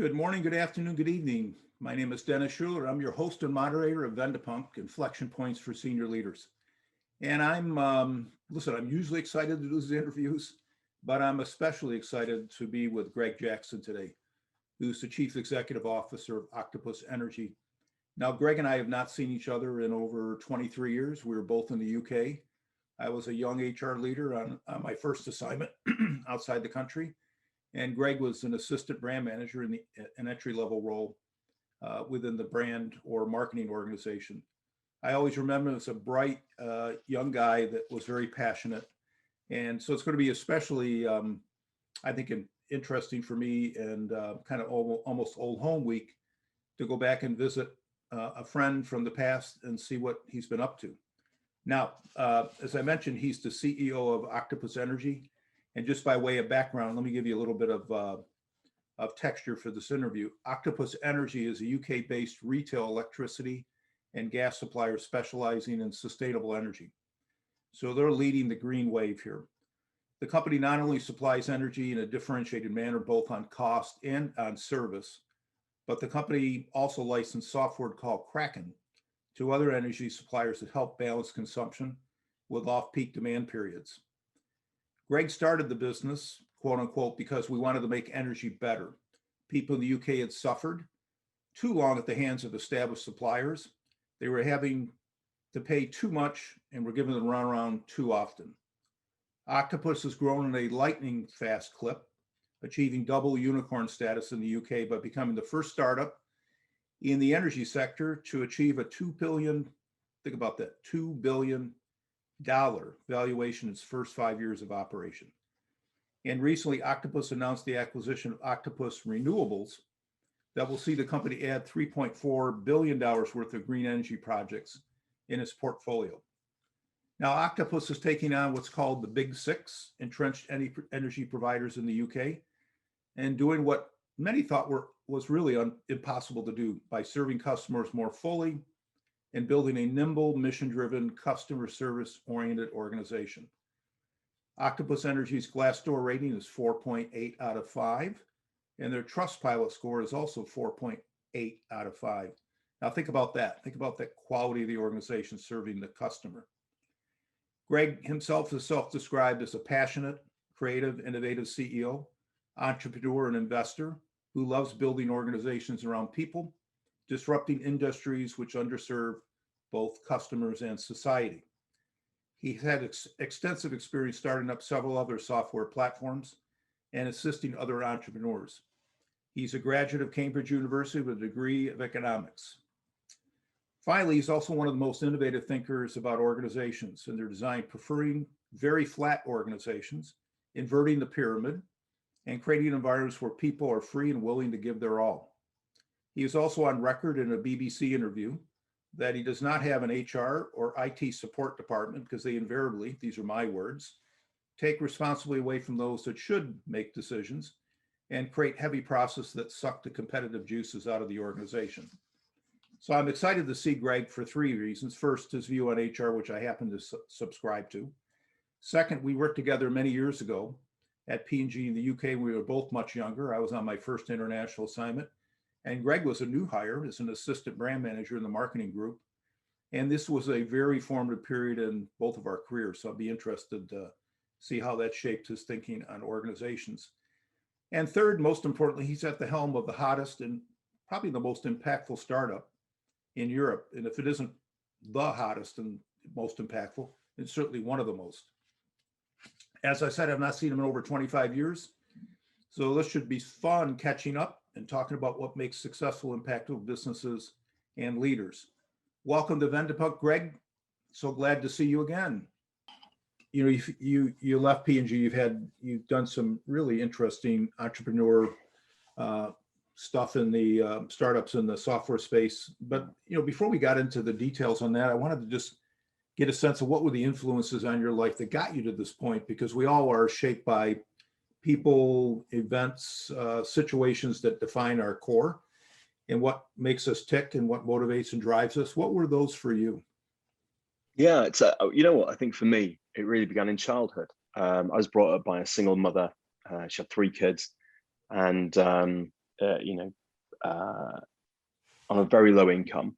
Good morning, good afternoon, good evening. My name is Dennis Schuler. I'm your host and moderator of Wendepunkt, Inflection Points for Senior Leaders. And I'm usually excited to do these interviews, but I'm especially excited to be with Greg Jackson today, who's the Chief Executive Officer of Octopus Energy. Now, Greg and I have not seen each other in over 23 years. We were both in the UK. I was a young HR leader on my first assignment outside the country. And Greg was an assistant brand manager in an entry level role within the brand or marketing organization. I always remember him as a bright young guy that was very passionate. And so it's going to be especially, I think, interesting for me and kind of almost old home week to go back and visit a friend from the past and see what he's been up to. Now, as I mentioned, he's the CEO of Octopus Energy. And just by way of background, let me give you a little bit of texture for this interview. Octopus Energy is a UK-based retail electricity and gas supplier specializing in sustainable energy. So they're leading the green wave here. The company not only supplies energy in a differentiated manner, both on cost and on service, but the company also licensed software called Kraken to other energy suppliers that help balance consumption with off-peak demand periods. Greg started the business, quote unquote, because we wanted to make energy better. People in the UK had suffered too long at the hands of established suppliers. They were having to pay too much and were given the runaround too often. Octopus has grown in a lightning fast clip, achieving double unicorn status in the UK by becoming the first startup in the energy sector to achieve a $2 billion, think about that, $2 billion valuation in its first 5 years of operation. And recently, Octopus announced the acquisition of Octopus Renewables that will see the company add $3.4 billion worth of green energy projects in its portfolio. Now, Octopus is taking on what's called the Big Six, entrenched energy providers in the UK, and doing what many thought was really impossible to do by serving customers more fully and building a nimble, mission-driven, customer service-oriented organization. Octopus Energy's Glassdoor rating is 4.8 out of 5, and their Trustpilot score is also 4.8 out of 5. Now think about that. Think about that quality of the organization serving the customer. Greg himself is self-described as a passionate, creative, innovative CEO, entrepreneur, and investor who loves building organizations around people, disrupting industries which underserve both customers and society. He's had extensive experience starting up several other software platforms and assisting other entrepreneurs. He's a graduate of Cambridge University with a degree of economics. Finally, he's also one of the most innovative thinkers about organizations and their design, preferring very flat organizations, inverting the pyramid, and creating environments where people are free and willing to give their all. He is also on record in a BBC interview that he does not have an HR or IT support department because they invariably, these are my words, take responsibility away from those that should make decisions and create heavy processes that suck the competitive juices out of the organization. So I'm excited to see Greg for three reasons. First, his view on HR, which I happen to subscribe to. Second, we worked together many years ago at P&G in the UK. We were both much younger. I was on my first international assignment. And Greg was a new hire as an assistant brand manager in the marketing group. And this was a very formative period in both of our careers. So I'll be interested to see how that shaped his thinking on organizations. And third, most importantly, he's at the helm of the hottest and probably the most impactful startup in Europe. And if it isn't the hottest and most impactful, it's certainly one of the most. As I said, I've not seen him in over 25 years. So this should be fun catching up and talking about what makes successful, impactful businesses and leaders. Welcome to Wendepunkt, Greg. So glad to see you again. You know, you left P&G. You've done some really interesting entrepreneur stuff in the startups in the software space. But you know, before we got into the details on that, I wanted to just get a sense of what were the influences on your life that got you to this point, because we all are shaped by people, events, situations that define our core and what makes us tick and what motivates and drives us. What were those for you? Yeah, you know what, I think for me, it really began in childhood. I was brought up by a single mother. She had three kids, and you know, on a very low income,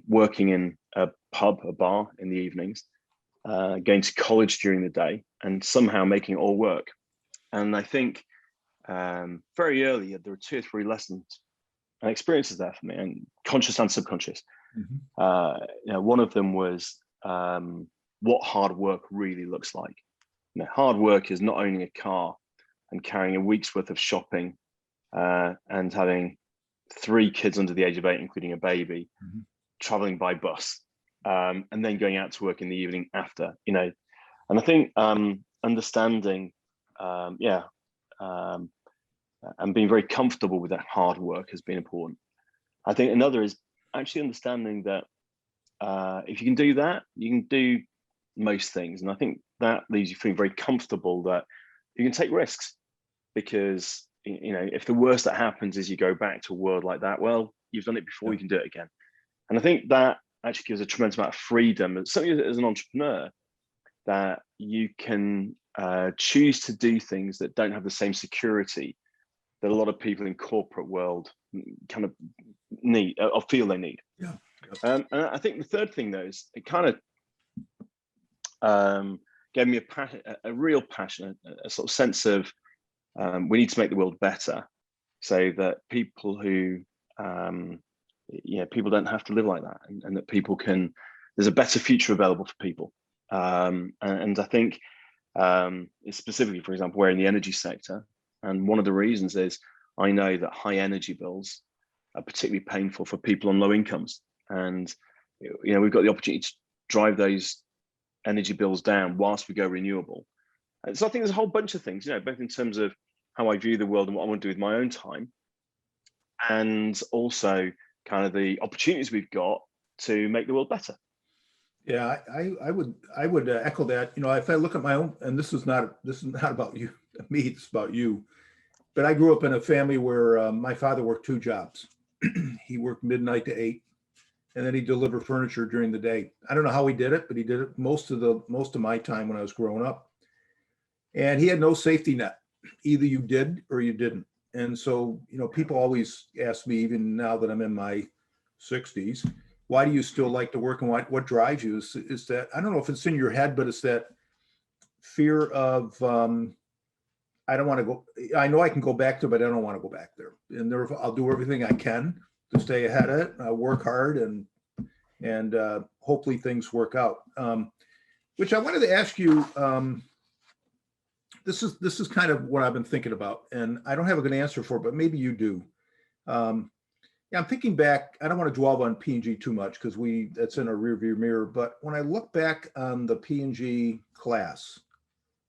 working in a pub, a bar in the evenings, going to college during the day, and somehow making it all work. And I think very early, there were 2 or 3 lessons and experiences there for me, and conscious and subconscious. You know, one of them was what hard work really looks like. You know, hard work is not owning a car and carrying a week's worth of shopping and having 3 kids under the age of 8, including a baby, traveling by bus, and then going out to work in the evening after, you know. And I think understanding, and being very comfortable with that hard work has been important. I think another is actually understanding that if you can do that, you can do most things. And I think that leaves you feeling very comfortable that you can take risks, because, you know, if the worst that happens is you go back to a world like that, well, you've done it before, you can do it again. And I think that actually gives a tremendous amount of freedom. It's something as an entrepreneur that you can choose to do things that don't have the same security that a lot of people in corporate world kind of need or feel they need. And I think the third thing, though, is it kind of gave me a real passion, a sort of sense of we need to make the world better, so that people who you know, people don't have to live like that, and that people can, there's a better future available for people. And I think specifically, for example, we're in the energy sector, and one of the reasons is I know that high energy bills are particularly painful for people on low incomes, and you know, we've got the opportunity to drive those energy bills down whilst we go renewable. And so I think there's a whole bunch of things, you know, both in terms of how I view the world and what I want to do with my own time, and also kind of the opportunities we've got to make the world better. Yeah, I would echo that. You know, if I look at my own, and this is not about you, me, it's about you. But I grew up in a family where my father worked 2 jobs. He worked midnight to 8, and then he delivered furniture during the day. I don't know how he did it, but he did it most of my time when I was growing up. And he had no safety net. Either you did or you didn't. And so, you know, people always ask me, even now that I'm in my 60s, why do you still like to work, and what drives you? Is that, I don't know if it's in your head, but it's that fear of I don't want to go. I know I can go back there, but I don't want to go back there. And I'll do everything I can to stay ahead of it. I work hard, and hopefully things work out. Which I wanted to ask you. This is kind of what I've been thinking about, and I don't have a good answer for it, but maybe you do. Yeah, I'm thinking back. I don't want to dwell on P&G too much because that's in our rearview mirror. But when I look back on the P&G class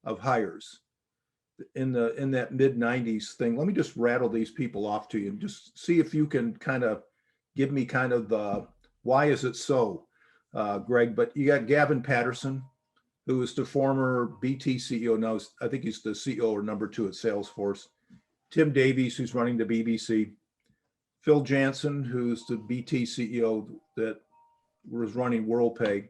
of hires in that mid 90s thing, let me just rattle these people off to you and just see if you can kind of give me kind of the why is it so, Greg. But you got Gavin Patterson, who is the former BT CEO. Now I think he's the CEO or number 2 at Salesforce. Tim Davies, who's running the BBC. Phil Jansen, who's the BT CEO that was running WorldPay.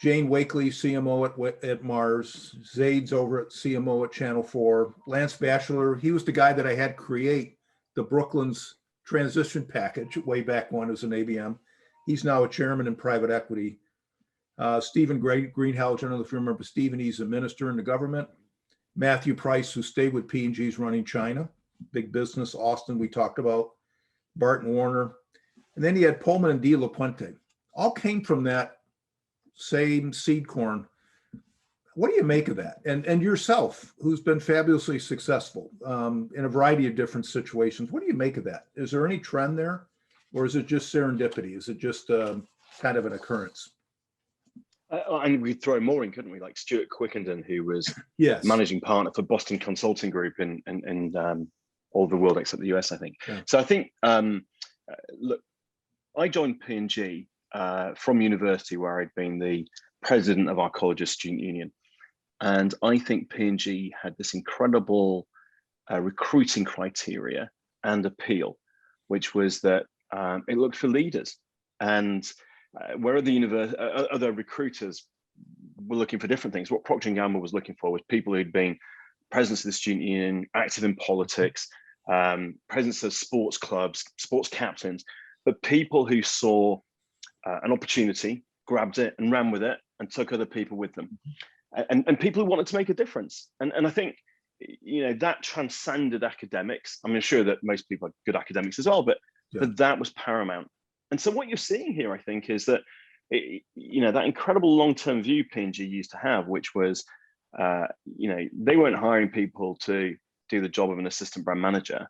Jane Wakely, CMO at Mars. Zaid's over at CMO at Channel 4. Lance Batchelor, he was the guy that I had create the Brooklyn's transition package way back when as an ABM. He's now a chairman in private equity. Stephen Greenhalgh, I don't know if you remember Stephen, he's a minister in the government. Matthew Price, who stayed with P&G's running China, big business. Austin, we talked about. Barton Warner. And then he had Pullman and De La Puente. All came from that same seed corn. What do you make of that? And yourself, who's been fabulously successful in a variety of different situations, what do you make of that? Is there any trend there? Or is it just serendipity? Is it just kind of an occurrence? And we'd throw more in, couldn't we? Like Stuart Quickenden, who was Yes, managing partner for Boston Consulting Group in all the world except the US, I think. Yeah. So I think, look, I joined P&G from university, where I'd been the president of our college's student union. And I think P&G had this incredible recruiting criteria and appeal, which was that it looked for leaders. And where other recruiters were looking for different things, what Procter & Gamble was looking for was people who'd been presidents of the student union, active in politics, presidents of sports clubs, sports captains, but people who saw an opportunity, grabbed it and ran with it and took other people with them. And people who wanted to make a difference. And I think, that transcended academics. I'm sure that most people are good academics as well, but that was paramount. And so what you're seeing here, I think, is that, that incredible long-term view P&G used to have, which was, they weren't hiring people to do the job of an assistant brand manager.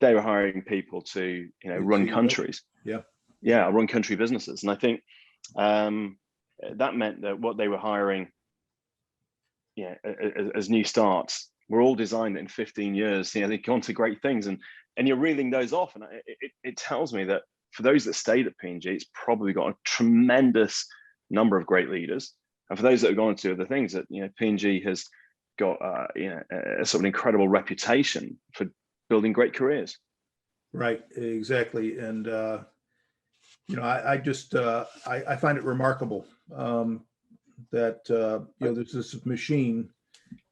They were hiring people to, run countries. Run country businesses. And I think that meant that what they were hiring, as new starts, were all designed in 15 years. They've gone to great things, and you're reeling those off. And it tells me that for those that stayed at P&G, it's probably got a tremendous number of great leaders. And for those that have gone into other things, that P&G has got a sort of incredible reputation for building great careers. Right, exactly. And I just I find it remarkable that there's this machine,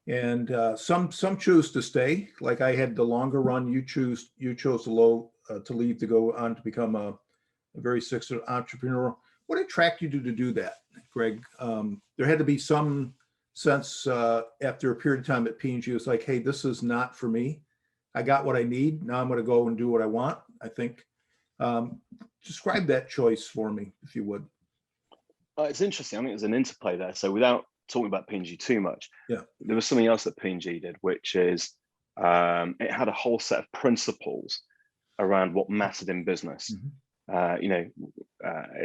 and some choose to stay. Like I had the longer run. You chose to leave to go on to become a very successful entrepreneur. What attracted you to do that, Greg? There had to be some sense after a period of time at P&G. It was like, hey, this is not for me. I got what I need. Now I'm going to go and do what I want. I think. Describe that choice for me, if you would. It's interesting. I think there's an interplay there. So without talking about P&G too much, there was something else that P&G did, which is it had a whole set of principles around what mattered in business. It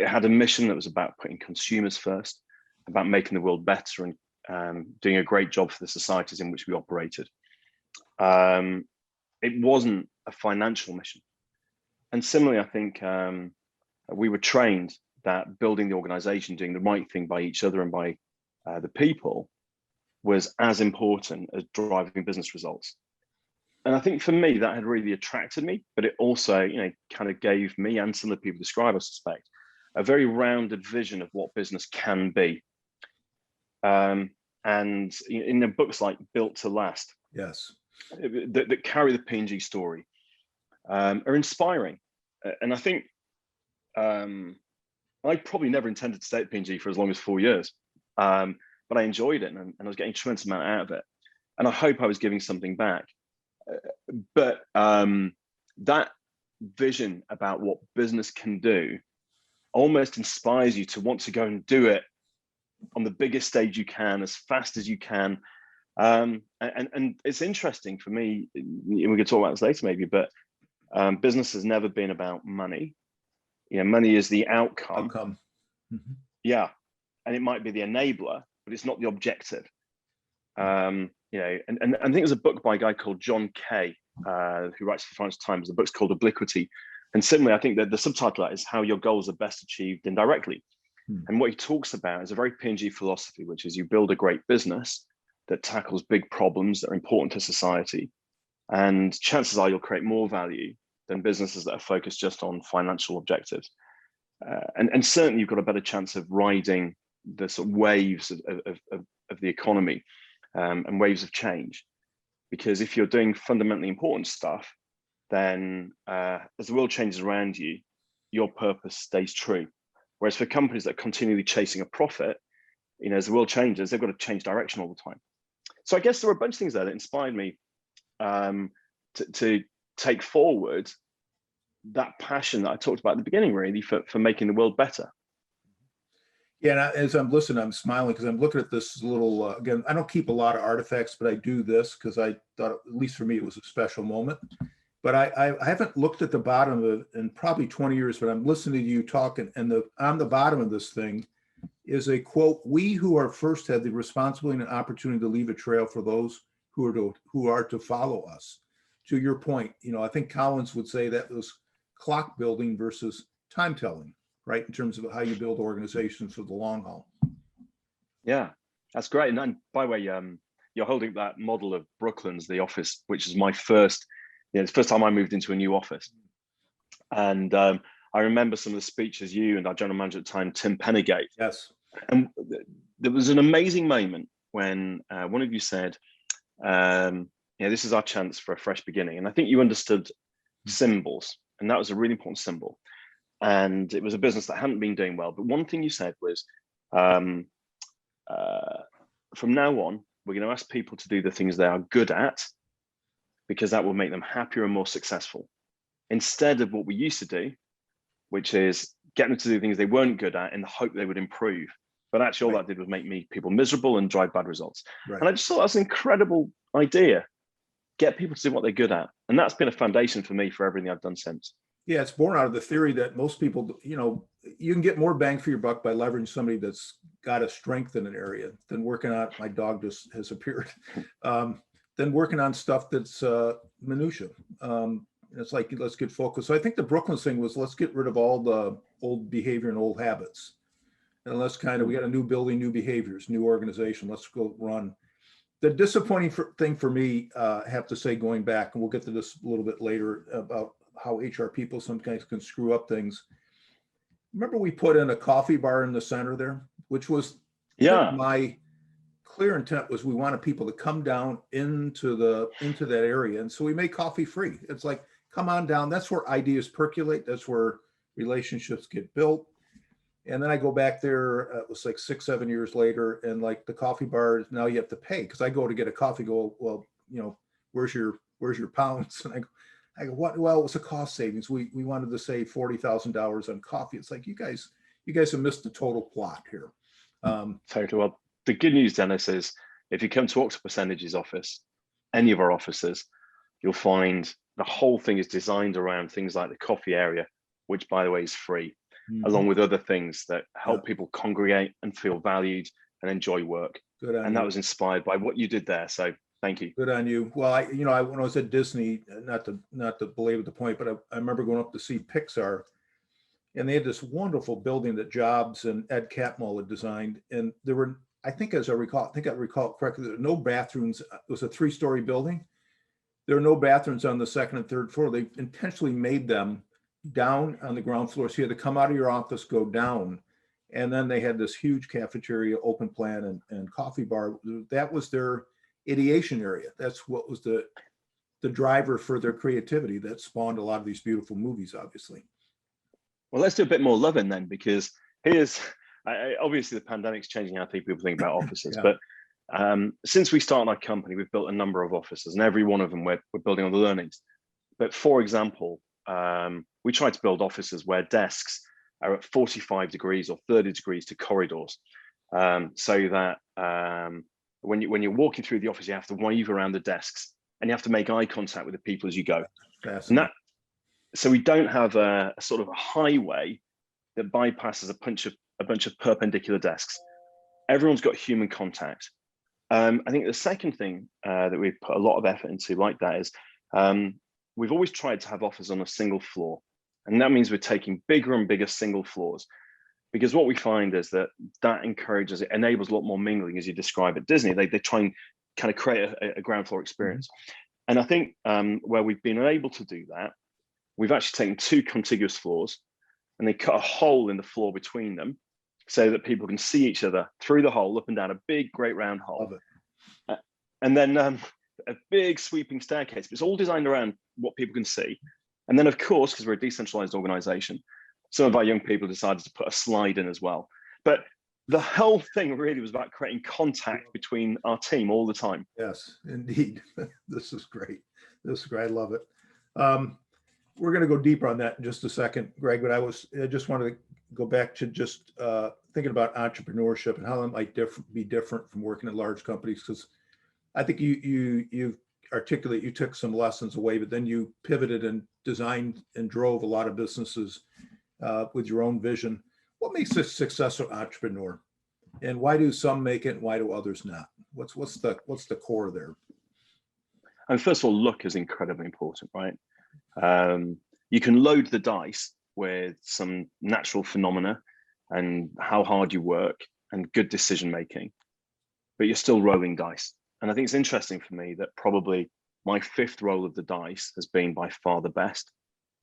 had a mission that was about putting consumers first, about making the world better, and doing a great job for the societies in which we operated. It wasn't a financial mission. And similarly, I think we were trained that building the organization, doing the right thing by each other and by the people was as important as driving business results. And I think for me, that had really attracted me, but it also, kind of gave me, and some of the people describe, I suspect, a very rounded vision of what business can be. And in the books like Built to Last, that carry the P&G story, are inspiring. And I think I probably never intended to stay at P&G for as long as 4 years, but I enjoyed it, and I was getting a tremendous amount out of it. And I hope I was giving something back. But that vision about what business can do almost inspires you to want to go and do it on the biggest stage you can, as fast as you can. And it's interesting for me, we could talk about this later maybe, but business has never been about money. Money is the outcome. And it might be the enabler, but it's not the objective. And I think there's a book by a guy called John Kay, who writes for the Financial Times. The book's called Obliquity. And similarly, I think that the subtitle of that is How Your Goals Are Best Achieved Indirectly. And what he talks about is a very P&G philosophy, which is you build a great business that tackles big problems that are important to society. And chances are you'll create more value than businesses that are focused just on financial objectives. And certainly you've got a better chance of riding the sort of waves of the economy and waves of change. Because if you're doing fundamentally important stuff, then as the world changes around you, your purpose stays true. Whereas for companies that are continually chasing a profit, as the world changes, they've got to change direction all the time. So I guess there were a bunch of things there that inspired me to take forward that passion that I talked about at the beginning, really, for making the world better. Yeah, and as I'm listening, I'm smiling because I'm looking at this little, again, I don't keep a lot of artifacts, but I do this because I thought, at least for me, it was a special moment. But I haven't looked at the bottom of it in probably 20 years, but I'm listening to you talking, and on the bottom of this thing is a quote: "We who are first have the responsibility and opportunity to leave a trail for those who are to follow us." To your point, I think Collins would say that was clock building versus time telling, right? In terms of how you build organizations for the long haul. Yeah, that's great. And by the way, you're holding that model of Brooklyn's, the office, which is my first, the first time I moved into a new office. And I remember some of the speeches you and our general manager at the time, Tim Penegate. Yes. And there was an amazing moment when one of you said, this is our chance for a fresh beginning. And I think you understood symbols, and that was a really important symbol. And it was a business that hadn't been doing well. But one thing you said was, from now on, we're going to ask people to do the things they are good at, because that will make them happier and more successful. Instead of what we used to do, which is get them to do things they weren't good at in the hope they would improve. But actually all that did was make people miserable and drive bad results. Right. And I just thought that was an incredible idea. Get people to do what they're good at. And that's been a foundation for me for everything I've done since. Yeah, it's born out of the theory that most people, you can get more bang for your buck by leveraging somebody that's got a strength in an area than working on, my dog just has appeared, than working on stuff that's minutia. It's like, let's get focused. So I think the Brooklyn thing was, let's get rid of all the old behavior and old habits. And let's we got a new building, new behaviors, new organization. Let's go run. The disappointing thing for me, I have to say, going back, and we'll get to this a little bit later about how HR people sometimes can screw up things. Remember we put in a coffee bar in the center there, which was, my clear intent was we wanted people to come down into that area. And so we made coffee free. It's like, come on down. That's where ideas percolate. That's where relationships get built. And then I go back there, it was like 6-7 years later, and like the coffee bar, now you have to pay. Because I go to get a coffee, well, where's your pounds? And I go, what? Well, it was a cost savings. We wanted to save $40,000 on coffee. It's like, you guys have missed the total plot here. Totally. Well, the good news, Dennis, is if you come to Octopus Energy's office, any of our offices, you'll find the whole thing is designed around things like the coffee area, which, by the way, is free, along with other things that help people congregate and feel valued and enjoy work. Good on you. And that was inspired by what you did there. So thank you. Good on you. Well, when I was at Disney, not to belabor the point, but I remember going up to see Pixar, and they had this wonderful building that Jobs and Ed Catmull had designed. And there were, I think I recall correctly, there were no bathrooms. It was a 3-story building. There were no bathrooms on the second and third floor. They intentionally made them down on the ground floor. So you had to come out of your office, go down. And then they had this huge cafeteria, open plan, and coffee bar. That was their ideation area. That's what was the driver for their creativity that spawned a lot of these beautiful movies, obviously. Well, let's do a bit more loving then, because obviously the pandemic's changing how people think about offices. But since we started our company, we've built a number of offices, and every one of them we're building on the learnings. But for example, we try to build offices where desks are at 45 degrees or 30 degrees to corridors, so that when you're walking through the office, you have to wave around the desks and you have to make eye contact with the people as you go. And so we don't have a sort of a highway that bypasses a bunch of perpendicular desks. Everyone's got human contact. I think the second thing that we've put a lot of effort into like that is we've always tried to have offices on a single floor. And that means we're taking bigger and bigger single floors, because what we find is that it enables a lot more mingling, as you describe at Disney. They try and kind of create a ground floor experience. And I think where we've been able to do that, we've actually taken 2 contiguous floors and they cut a hole in the floor between them so that people can see each other through the hole, up and down a big, great round hole. And then a big sweeping staircase. It's all designed around what people can see. And then, of course, because we're a decentralized organization, some of our young people decided to put a slide in as well. But the whole thing really was about creating contact between our team all the time. Yes, indeed. This is great. I love it. We're going to go deeper on that in just a second, Greg, but I just wanted to go back to just thinking about entrepreneurship and how it might be different from working at large companies, because I think you articulate, you took some lessons away, but then you pivoted and designed and drove a lot of businesses with your own vision. What makes a successful entrepreneur, and why do some make it and why do others not? What's the core there? And first of all, luck is incredibly important, right? You can load the dice with some natural phenomena and how hard you work and good decision making, but you're still rolling dice. And I think it's interesting for me that probably my 5th roll of the dice has been by far the best.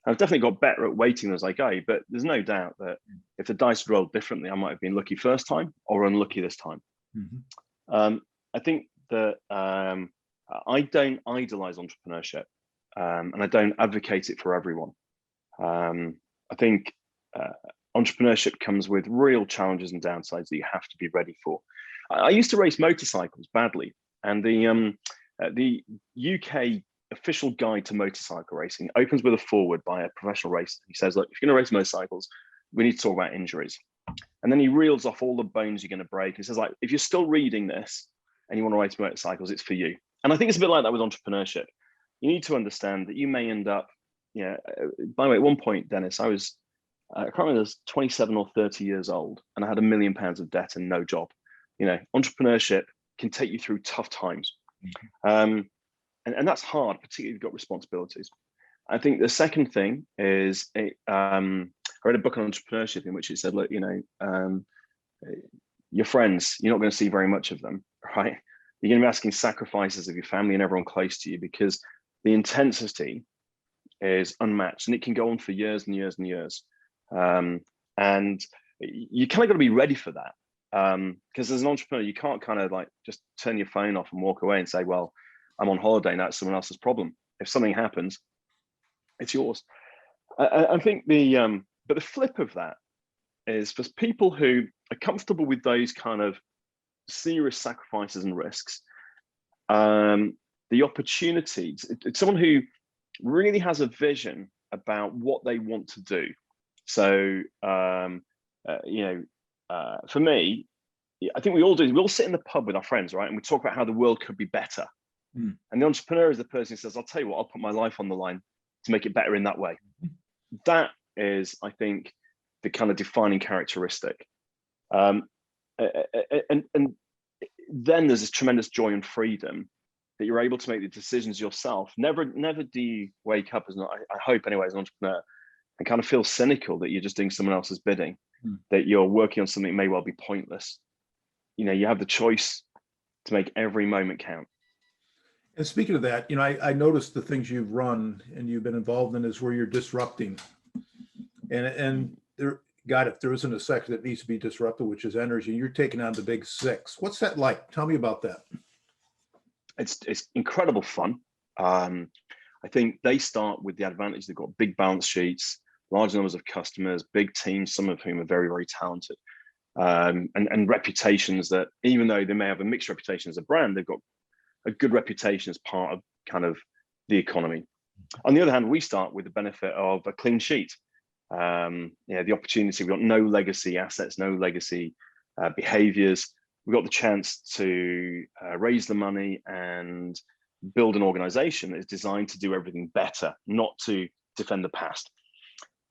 I've definitely got better at weighting them as I go, but there's no doubt that if the dice rolled differently, I might have been lucky first time or unlucky this time. I think that I don't idolize entrepreneurship, and I don't advocate it for everyone. I think entrepreneurship comes with real challenges and downsides that you have to be ready for. I used to race motorcycles badly, and the UK official guide to motorcycle racing opens with a foreword by a professional racer. He says, look, if you're going to race motorcycles, we need to talk about injuries. And then he reels off all the bones you're going to break. He says, like, if you're still reading this and you want to race motorcycles, it's for you. And I think it's a bit like that with entrepreneurship. You need to understand that you may end up, by the way, at one point, Dennis, I can't remember, I was 27 or 30 years old, and I had £1 million of debt and no job. Entrepreneurship can take you through tough times. And that's hard, particularly if you've got responsibilities. I think the second thing is, I read a book on entrepreneurship in which it said, look, your friends, you're not going to see very much of them, right? You're going to be asking sacrifices of your family and everyone close to you, because the intensity is unmatched, and it can go on for years and years and years. And you kind of got to be ready for that. Because as an entrepreneur, you can't kind of like just turn your phone off and walk away and say, well, I'm on holiday and that's someone else's problem. If something happens, it's yours. I think but the flip of that is for people who are comfortable with those kind of serious sacrifices and risks, the opportunities, it's someone who really has a vision about what they want to do. So, for me, I think we all sit in the pub with our friends, right? And we talk about how the world could be better. And the entrepreneur is the person who says, I'll tell you what, I'll put my life on the line to make it better in that way. That is, I think, the kind of defining characteristic. And then there's this tremendous joy and freedom that you're able to make the decisions yourself. Never do you wake up I hope anyway, as an entrepreneur, and kind of feel cynical that you're just doing someone else's bidding, that you're working on something that may well be pointless. You have the choice to make every moment count. And speaking of that, I noticed the things you've run and you've been involved in is where you're disrupting. And if there isn't a sector that needs to be disrupted, which is energy, you're taking on the big six. What's that like? Tell me about that. It's incredible fun. I think they start with the advantage. They've got big balance sheets, large numbers of customers, big teams, some of whom are very, very talented, and reputations that, even though they may have a mixed reputation as a brand, they've got a good reputation as part of kind of the economy. On the other hand, we start with the benefit of a clean sheet. The opportunity, we've got no legacy assets, no legacy behaviors. We've got the chance to raise the money and build an organization that is designed to do everything better, not to defend the past.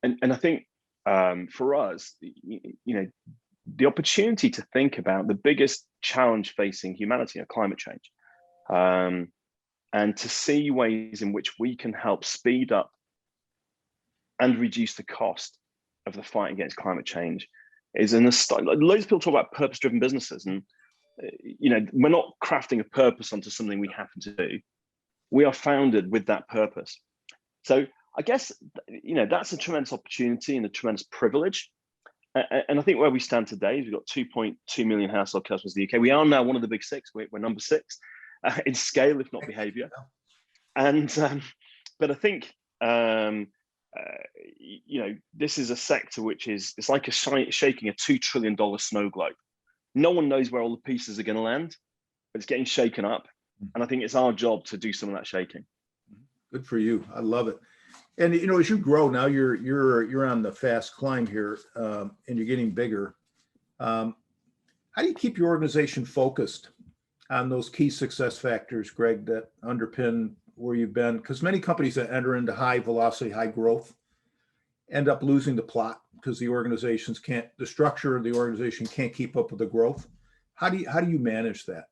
And I think for us, the opportunity to think about the biggest challenge facing humanity, climate change, and to see ways in which we can help speed up and reduce the cost of the fight against climate change is loads of people talk about purpose-driven businesses, and we're not crafting a purpose onto something we happen to do. We are founded with that purpose. So I guess that's a tremendous opportunity and a tremendous privilege. And I think where we stand today is we've got 2.2 million household customers in the UK. We are now one of the big six. We're number 6 in scale, if not behavior. And but I think this is a sector which it's like shaking a $2 trillion snow globe. No one knows where all the pieces are going to land, but it's getting shaken up. And I think it's our job to do some of that shaking. Good for you. I love it. And as you grow now, you're on the fast climb here, and you're getting bigger. How do you keep your organization focused on those key success factors, Greg, that underpin where you've been? Because many companies that enter into high velocity, high growth end up losing the plot because the structure of the organization can't keep up with the growth. How do you manage that?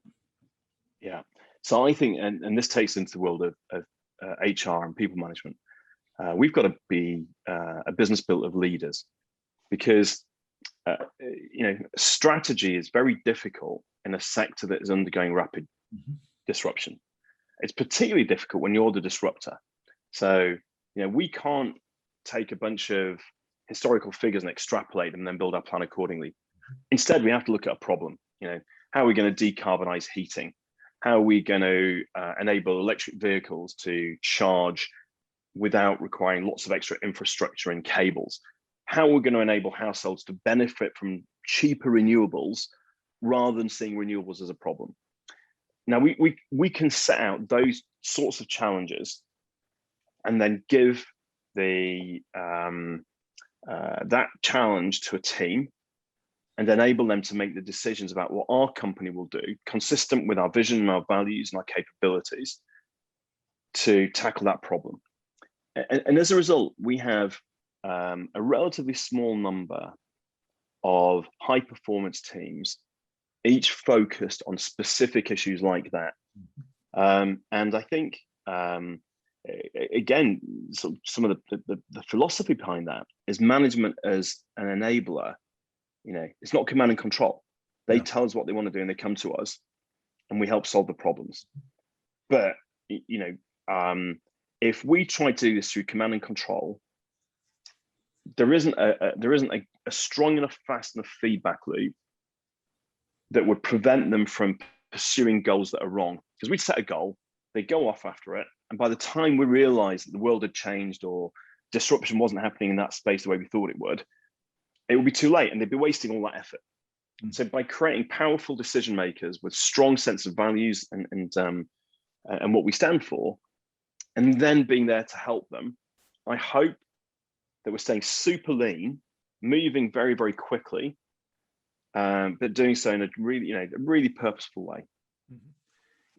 Yeah. So I think, and this takes into the world of HR and people management. We've got to be a business built of leaders, because strategy is very difficult in a sector that is undergoing rapid disruption. It's particularly difficult when you're the disruptor. So we can't take a bunch of historical figures and extrapolate them and then build our plan accordingly. Instead, we have to look at a problem. How are we going to decarbonize heating? How are we going to enable electric vehicles to charge without requiring lots of extra infrastructure and cables? How are we going to enable households to benefit from cheaper renewables rather than seeing renewables as a problem? Now, we can set out those sorts of challenges and then give the that challenge to a team and enable them to make the decisions about what our company will do, consistent with our vision and our values and our capabilities, to tackle that problem. And as a result, we have a relatively small number of high performance teams, each focused on specific issues like that. And I think, again, so some of the philosophy behind that is management as an enabler. You know, it's not command and control. They tell us what they want to do and they come to us and we help solve the problems. But, you know, if we try to do this through command and control, there isn't a strong enough, fast enough feedback loop that would prevent them from pursuing goals that are wrong. Because we'd set a goal, they go off after it, and by the time we realized that the world had changed or disruption wasn't happening in that space the way we thought it would be too late, and they'd be wasting all that effort. So by creating powerful decision makers with strong sense of values and what we stand for, and then being there to help them, I hope that we're staying super lean, moving very, very quickly, but doing so in a really, you know, a really purposeful way.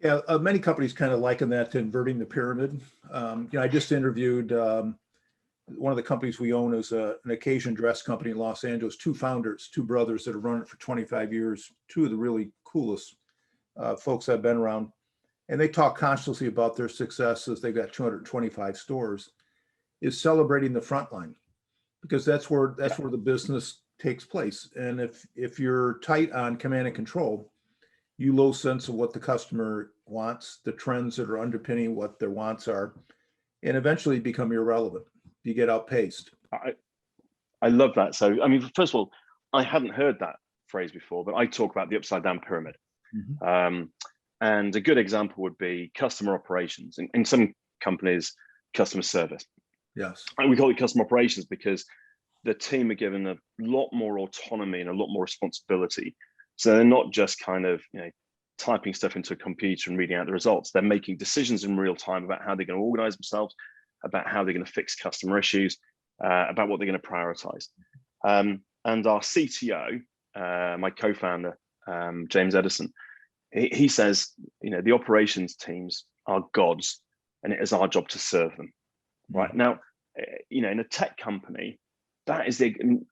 Yeah, many companies kind of liken that to inverting the pyramid. You know, I just interviewed one of the companies we own is an occasion dress company in Los Angeles. Two founders, two brothers that have run it for 25 years. Two of the really coolest folks I've been around, and they talk constantly about their success as they've got 225 stores. Is celebrating the front line, because that's where the business takes place. And if you're tight on command and control, you lose sense of what the customer wants, the trends that are underpinning what their wants are, and eventually become irrelevant. You get outpaced. I love that. So, I mean, first of all, I hadn't heard that phrase before, but I talk about the upside down pyramid. And a good example would be customer operations. In some companies, customer service. Yes. And we call it customer operations because the team are given a lot more autonomy and a lot more responsibility. So they're not just kind of, you know, typing stuff into a computer and reading out the results. They're making decisions in real time about how they're going to organize themselves, about how they're going to fix customer issues, about what they're going to prioritize. And our CTO, my co-founder, James Edison, he says, you know, the operations teams are gods and it is our job to serve them. Right now, you know, in a tech company, that is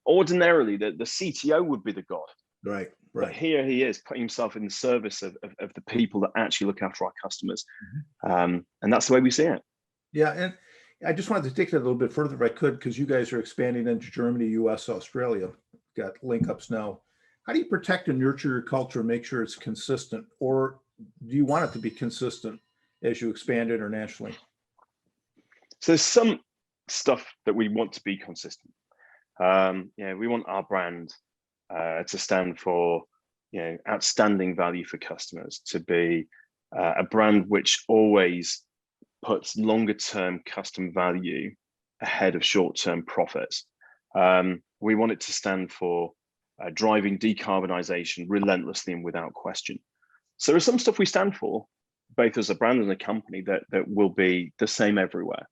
ordinarily the CTO would be the god. Right. But here he is putting himself in the service of the people that actually look after our customers. And that's the way we see it. Yeah. And I just wanted to take that a little bit further if I could, because you guys are expanding into Germany, US, Australia, got link ups now. How do you protect and nurture your culture and make sure it's consistent? Or do you want it to be consistent as you expand internationally? So there's some stuff that we want to be consistent. Yeah, we want our brand to stand for, you know, outstanding value for customers, to be a brand which always puts longer term customer value ahead of short term profits. We want it to stand for driving decarbonization relentlessly and without question. So there's some stuff we stand for, both as a brand and a company, that will be the same everywhere.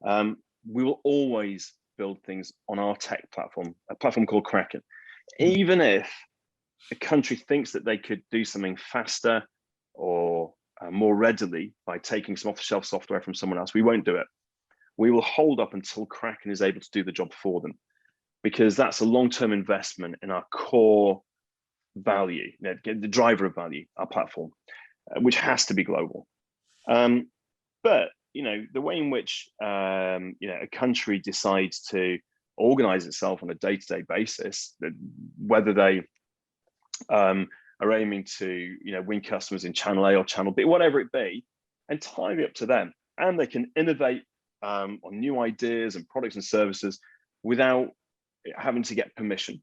We will always build things on our tech platform, a platform called Kraken. Even if a country thinks that they could do something faster or more readily by taking some off-the-shelf software from someone else, we won't do it. We will hold up until Kraken is able to do the job for them, because that's a long-term investment in our core value, you know, the driver of value, our platform, which has to be global. But you know, the way in which you know, a country decides to organize itself on a day-to-day basis, whether they are aiming to, you know, win customers in channel A or channel B, whatever it be, entirely up to them. And they can innovate on new ideas and products and services without having to get permission.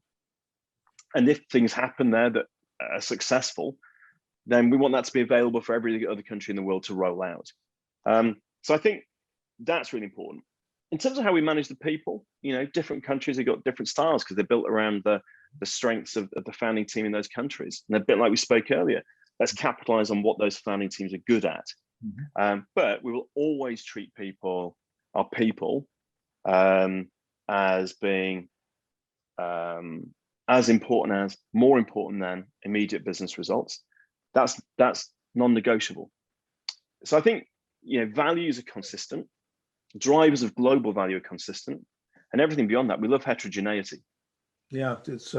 And if things happen there that are successful, then we want that to be available for every other country in the world to roll out. So I think that's really important. In terms of how we manage the people, different countries have got different styles because they're built around the strengths of the founding team in those countries. And a bit like we spoke earlier, let's capitalize on what those founding teams are good at. But we will always treat our people, as being as important as, more important than immediate business results. That's non-negotiable. So I think values are consistent, drivers of global value are consistent, and everything beyond that, we love heterogeneity. Yeah, it's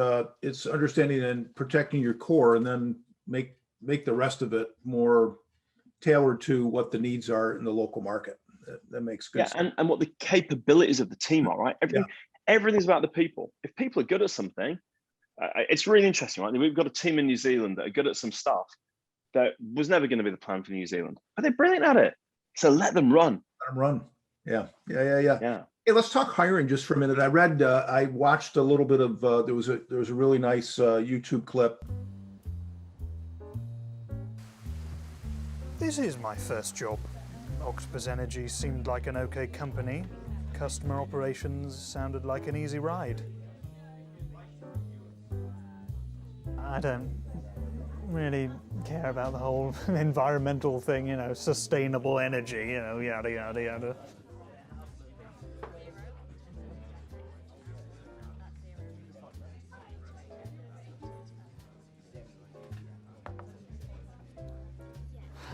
understanding and protecting your core, and then make the rest of it more tailored to what the needs are in the local market. That makes good sense. And what the capabilities of the team are, right? Everything's about the people. If people are good at something, it's really interesting, right? We've got a team in New Zealand that are good at some stuff that was never going to be the plan for New Zealand, but they're brilliant at it. So let them run. Let them run. Yeah. Hey, let's talk hiring just for a minute. I watched a little bit of, there was a really nice YouTube clip. This is my first job. Octopus Energy seemed like an okay company. Customer operations sounded like an easy ride. I don't really care about the whole environmental thing, sustainable energy, yada, yada, yada.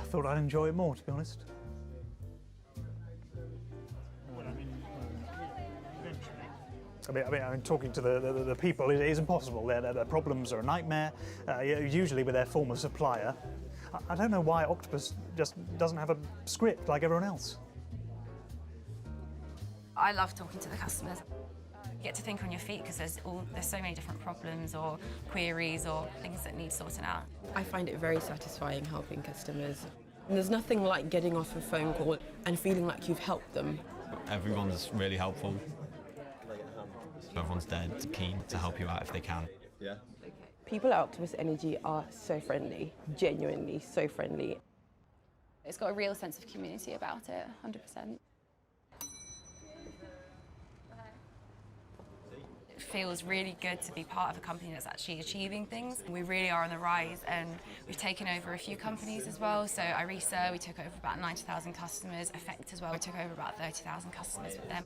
I thought I'd enjoy it more, to be honest. I mean, talking to the people is impossible. Their problems are a nightmare, usually with their former supplier. I don't know why Octopus just doesn't have a script like everyone else. I love talking to the customers. You get to think on your feet because there's so many different problems or queries or things that need sorting out. I find it very satisfying helping customers. And there's nothing like getting off a phone call and feeling like you've helped them. Everyone's really helpful. Everyone's dead keen to help you out if they can. Yeah. People at Octopus Energy are so friendly, genuinely so friendly. It's got a real sense of community about it, 100%. It feels really good to be part of a company that's actually achieving things. We really are on the rise, and we've taken over a few companies as well. So Irisa, we took over about 90,000 customers. Effect as well, we took over about 30,000 customers with them.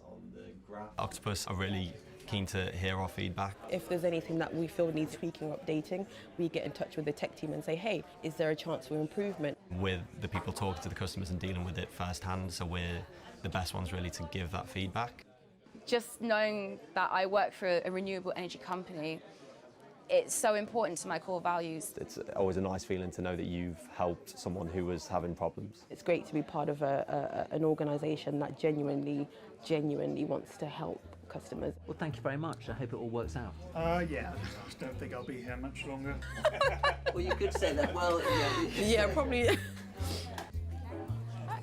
Octopus are really keen to hear our feedback. If there's anything that we feel needs tweaking or updating, we get in touch with the tech team and say, hey, is there a chance for improvement? We're the people talking to the customers and dealing with it firsthand, so we're the best ones really to give that feedback. Just knowing that I work for a renewable energy company, it's so important to my core values. It's always a nice feeling to know that you've helped someone who was having problems. It's great to be part of an organisation that genuinely wants to help customers. Well, thank you very much. I hope it all works out. Yeah, I don't think I'll be here much longer. Well, you could say that. Well, Yeah, probably. I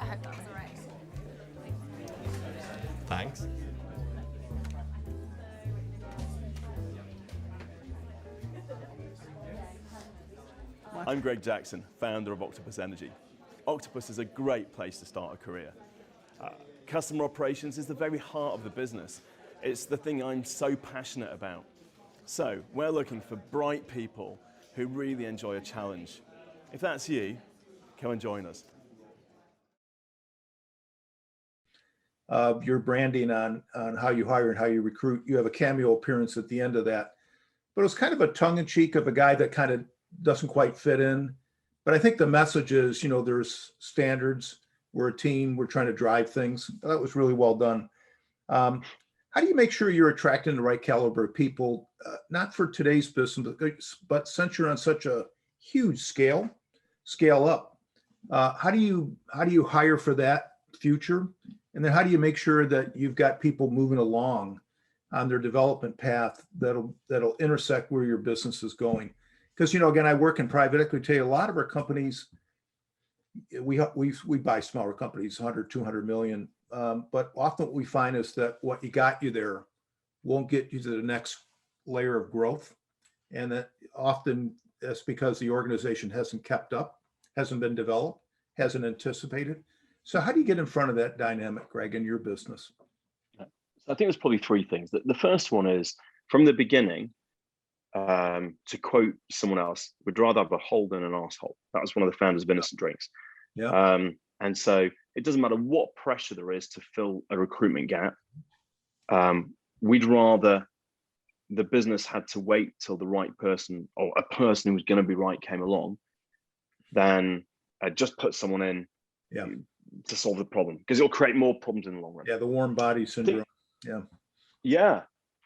hope that was all right. Thanks. I'm Greg Jackson, founder of Octopus Energy. Octopus is a great place to start a career. Customer operations is the very heart of the business. It's the thing I'm so passionate about. So we're looking for bright people who really enjoy a challenge. If that's you, come and join us. Your branding on how you hire and how you recruit, you have a cameo appearance at the end of that. But it was kind of a tongue-in-cheek of a guy that kind of doesn't quite fit in. But I think the message is, there's standards. We're a team. We're trying to drive things. That was really well done. How do you make sure you're attracting the right caliber of people, not for today's business, but since you're on such a huge scale up? How do you hire for that future? And then how do you make sure that you've got people moving along on their development path that'll intersect where your business is going? Because, again, I work in private equity. A lot of our companies, we buy smaller companies, 100, 200 million. But often what we find is that what got you there won't get you to the next layer of growth. And that often that's because the organization hasn't kept up, hasn't been developed, hasn't anticipated. So how do you get in front of that dynamic, Greg, in your business? So I think there's probably three things. The first one is from the beginning, to quote someone else, we'd rather have a hole than an arsehole. That was one of the founders of Innocent Drinks. Yeah. And so it doesn't matter what pressure there is to fill a recruitment gap. We'd rather the business had to wait till the right person or a person who was going to be right came along than just put someone in to solve the problem, because it'll create more problems in the long run. Yeah, the warm body syndrome. Yeah.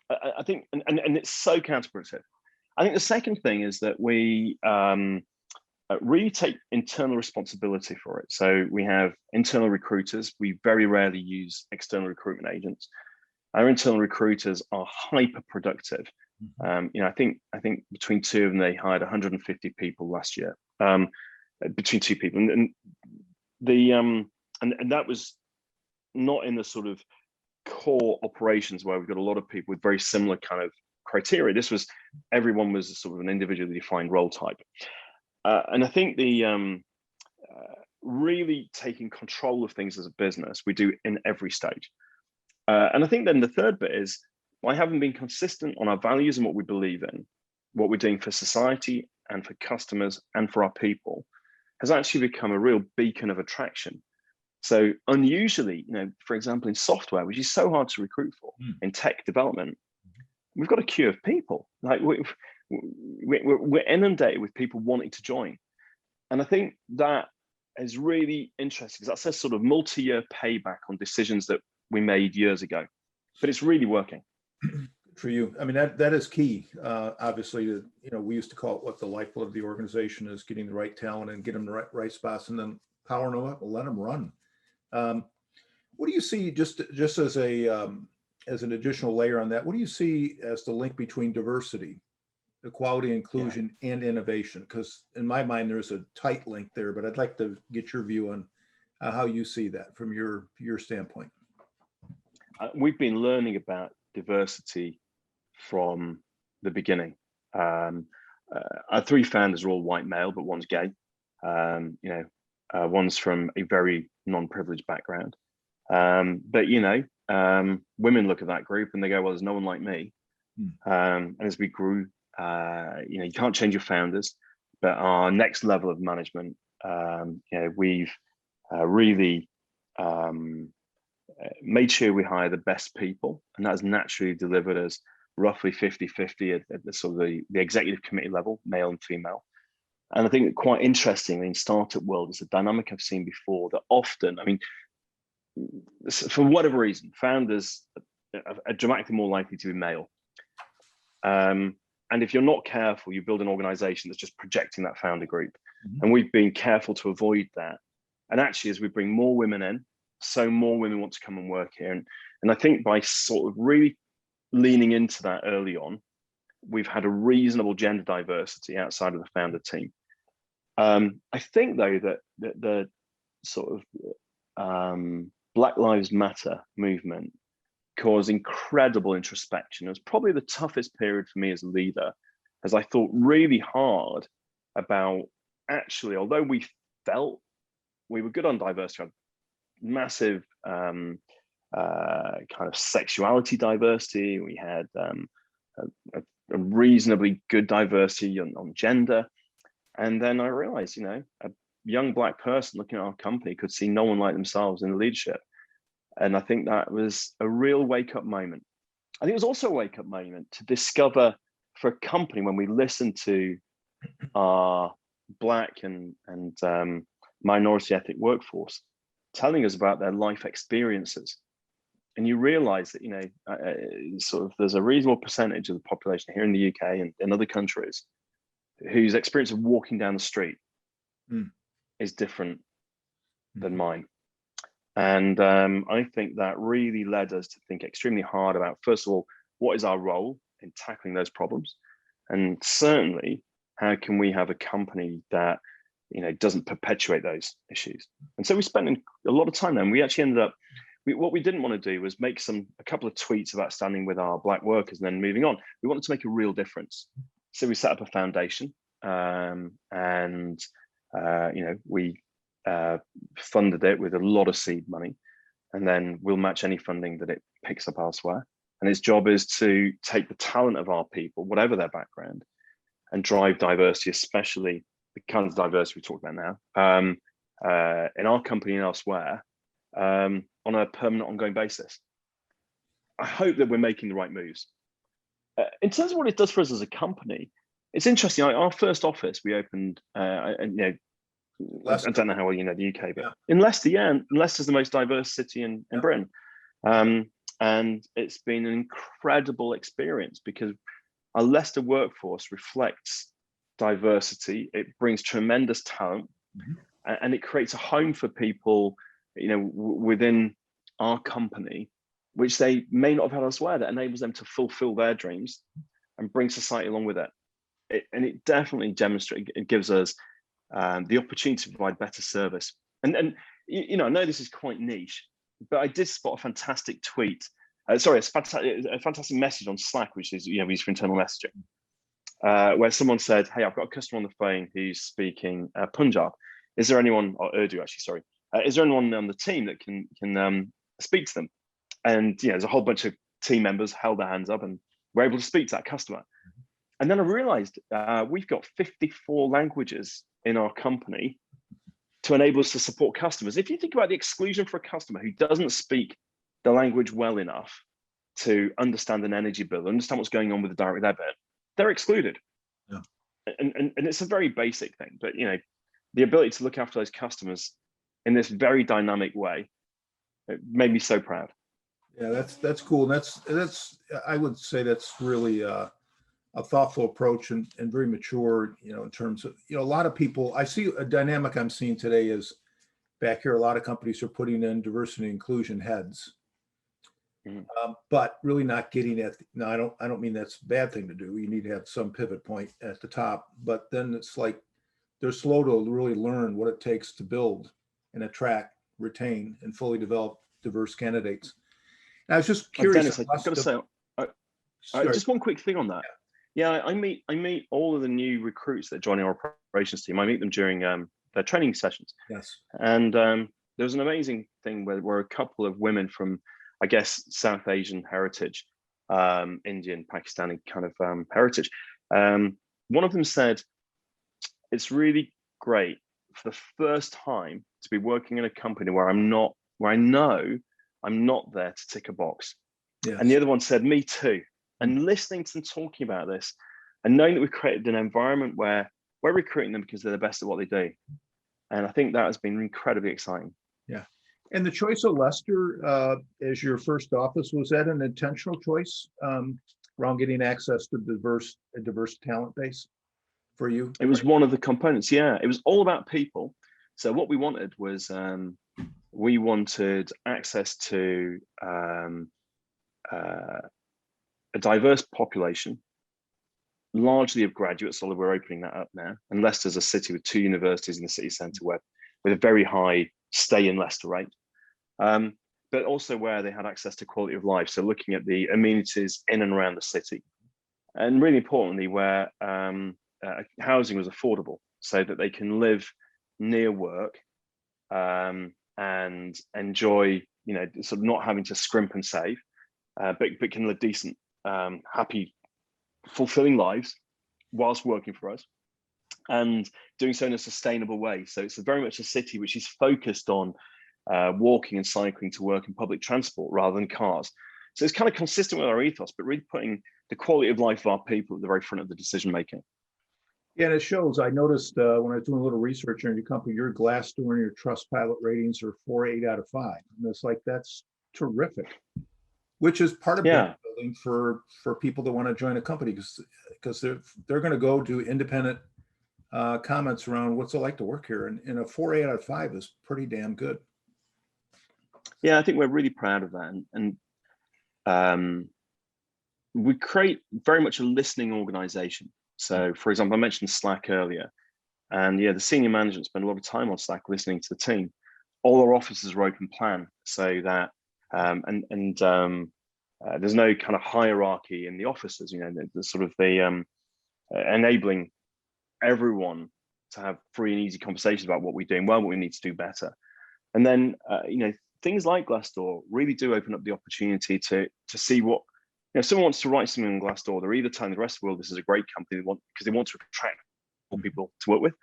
I think, and it's so counterproductive. I think the second thing is that we really take internal responsibility for it. So we have internal recruiters. We very rarely use external recruitment agents. Our internal recruiters are hyper productive. I think between two of them, they hired 150 people last year. Between two people, and that was not in the sort of core operations where we've got a lot of people with very similar kind of criteria. This was everyone was sort of an individually defined role type, and I think the really taking control of things as a business we do in every stage. And I think then the third bit is by having been consistent on our values and what we believe in, what we're doing for society and for customers and for our people has actually become a real beacon of attraction. So unusually, for example, in software, which is so hard to recruit for, in tech development, we've got a queue of people. Like we're inundated with people wanting to join. And I think that is really interesting because that's a sort of multi-year payback on decisions that we made years ago, but it's really working. For you, I mean, that is key. Obviously, we used to call it what the lifeblood of the organization is: getting the right talent and get them the right spots, and then powering them up and let them run. What do you see, just as an additional layer on that? What do you see as the link between diversity, equality, inclusion, and innovation? Because in my mind, there's a tight link there. But I'd like to get your view on how you see that from your standpoint. We've been learning about diversity from the beginning. Our three founders are all white male, but one's gay. One's from a very non-privileged background. But women look at that group and they go, "Well, there's no one like me." And as we grew, you can't change your founders, but our next level of management, we've really made sure we hire the best people, and that has naturally delivered us roughly 50-50 at the sort of the executive committee level, male and female. And I think quite interestingly in startup world, it's a dynamic I've seen before that often, I mean, for whatever reason, founders are dramatically more likely to be male. And if you're not careful, you build an organization that's just projecting that founder group. And we've been careful to avoid that. And actually, as we bring more women in, so more women want to come and work here. And I think by sort of really leaning into that early on, we've had a reasonable gender diversity outside of the founder team. I think, though, that the sort of Black Lives Matter movement caused incredible introspection. It was probably the toughest period for me as a leader, as I thought really hard about actually, although we felt we were good on diversity, massive kind of sexuality diversity. We had a reasonably good diversity on gender. And then I realized, a young Black person looking at our company could see no one like themselves in the leadership. And I think that was a real wake-up moment. I think it was also a wake-up moment to discover for a company when we listened to our Black and minority ethnic workforce telling us about their life experiences. And you realize that, sort of there's a reasonable percentage of the population here in the UK and in other countries whose experience of walking down the street is different than mine. And I think that really led us to think extremely hard about, first of all, what is our role in tackling those problems? And certainly, how can we have a company that doesn't perpetuate those issues? And so we spent a lot of time there, and we actually ended up, what we didn't want to do was make a couple of tweets about standing with our Black workers and then moving on. We wanted to make a real difference. So we set up a foundation, and we funded it with a lot of seed money, and then we'll match any funding that it picks up elsewhere. And its job is to take the talent of our people, whatever their background, and drive diversity, especially the kind of diversity we talked about now, in our company and elsewhere, on a permanent, ongoing basis. I hope that we're making the right moves. In terms of what it does for us as a company, it's interesting. Our first office we opened, I don't know how well you know the UK, but in Leicester, and Leicester's the most diverse city in Britain. And it's been an incredible experience because our Leicester workforce reflects diversity. It brings tremendous talent, and it creates a home for people, within our company, which they may not have had elsewhere, that enables them to fulfill their dreams and bring society along with it. And it definitely demonstrates, it gives us the opportunity to provide better service. And I know this is quite niche, but I did spot a fantastic tweet. A fantastic message on Slack, which is we use for internal messaging, where someone said, "Hey, I've got a customer on the phone who's speaking Punjab. Is there anyone, or Urdu actually? Sorry, is there anyone on the team that can speak to them?" And there's a whole bunch of team members held their hands up and were able to speak to that customer. And then I realized we've got 54 languages in our company to enable us to support customers. If you think about the exclusion for a customer who doesn't speak the language well enough to understand an energy bill, understand what's going on with the direct debit, they're excluded. Yeah. And it's a very basic thing, but the ability to look after those customers in this very dynamic way, it made me so proud. Yeah, that's cool. That's I would say that's really a thoughtful approach and very mature, in terms of, a lot of people, I see a dynamic I'm seeing today is back here, a lot of companies are putting in diversity and inclusion heads, but really not getting at, no, I don't mean that's a bad thing to do. You need to have some pivot point at the top, but then it's like, they're slow to really learn what it takes to build and attract, retain, and fully develop diverse candidates. And I was just curious. Dennis, I've got to say, just one quick thing on that. Yeah, I meet all of the new recruits that join our operations team. I meet them during their training sessions. Yes. And there was an amazing thing where a couple of women from, I guess, South Asian heritage, Indian, Pakistani kind of heritage. One of them said, "It's really great for the first time to be working in a company where I know I'm not there to tick a box." Yes. And the other one said, "Me too." And listening to them talking about this and knowing that we've created an environment where we're recruiting them because they're the best at what they do. And I think that has been incredibly exciting. Yeah. And the choice of Leicester as your first office, was that an intentional choice around getting access to a diverse talent base for you? It was one of the components. Yeah, it was all about people. So what we wanted was we wanted access to a diverse population, largely of graduates, although we're opening that up now. And Leicester's a city with 2 universities in the city centre with a very high stay in Leicester rate, but also where they had access to quality of life. So looking at the amenities in and around the city, and really importantly, where housing was affordable so that they can live near work and enjoy, sort of not having to scrimp and save, but can live decent, happy, fulfilling lives whilst working for us and doing so in a sustainable way. So it's very much a city which is focused on walking and cycling to work in public transport rather than cars. So it's kind of consistent with our ethos, but really putting the quality of life of our people at the very front of the decision making. Yeah, and it shows. I noticed when I was doing a little research on your company, your Glassdoor and your Trustpilot ratings are 4.8 out of 5. And it's like, that's terrific, which is part of building for people that want to join a company, because they're going to go do independent comments around what's it like to work here, and a 4.8 out of 5 is pretty damn good. Yeah, I think we're really proud of that, and we create very much a listening organization. So, for example, I mentioned Slack earlier, and the senior management spend a lot of time on Slack listening to the team. All our offices are open plan, so that there's no kind of hierarchy in the offices. There's sort of the enabling everyone to have free and easy conversations about what we're doing well, what we need to do better. And then, things like Glassdoor really do open up the opportunity to see what, if someone wants to write something on Glassdoor, they're either telling the rest of the world this is a great company because they want to attract more people to work with,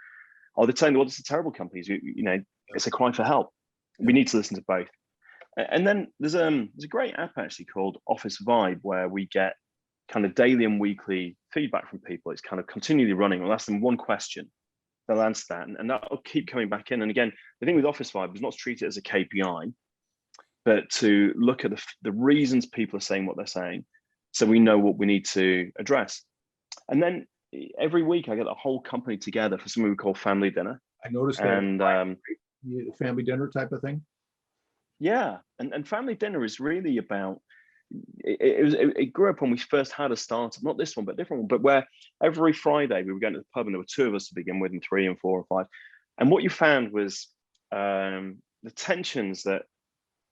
or they're telling the world it's a terrible company. It's a cry for help. We need to listen to both. And then there's a great app actually called Office Vibe, where we get kind of daily and weekly feedback from people. It's kind of continually running. We'll ask them one question, they'll answer that, and that'll keep coming back in. And again, the thing with Office Vibe is not to treat it as a KPI, but to look at the reasons people are saying what they're saying, so we know what we need to address. And then every week I get the whole company together for something we call family dinner. I noticed that. And family dinner type of thing. Yeah, and family dinner is really about. It grew up when we first had a startup, not this one, but a different one, but where every Friday we were going to the pub, and there were 2 of us to begin with, and 3 and 4 and 5. And what you found was the tensions that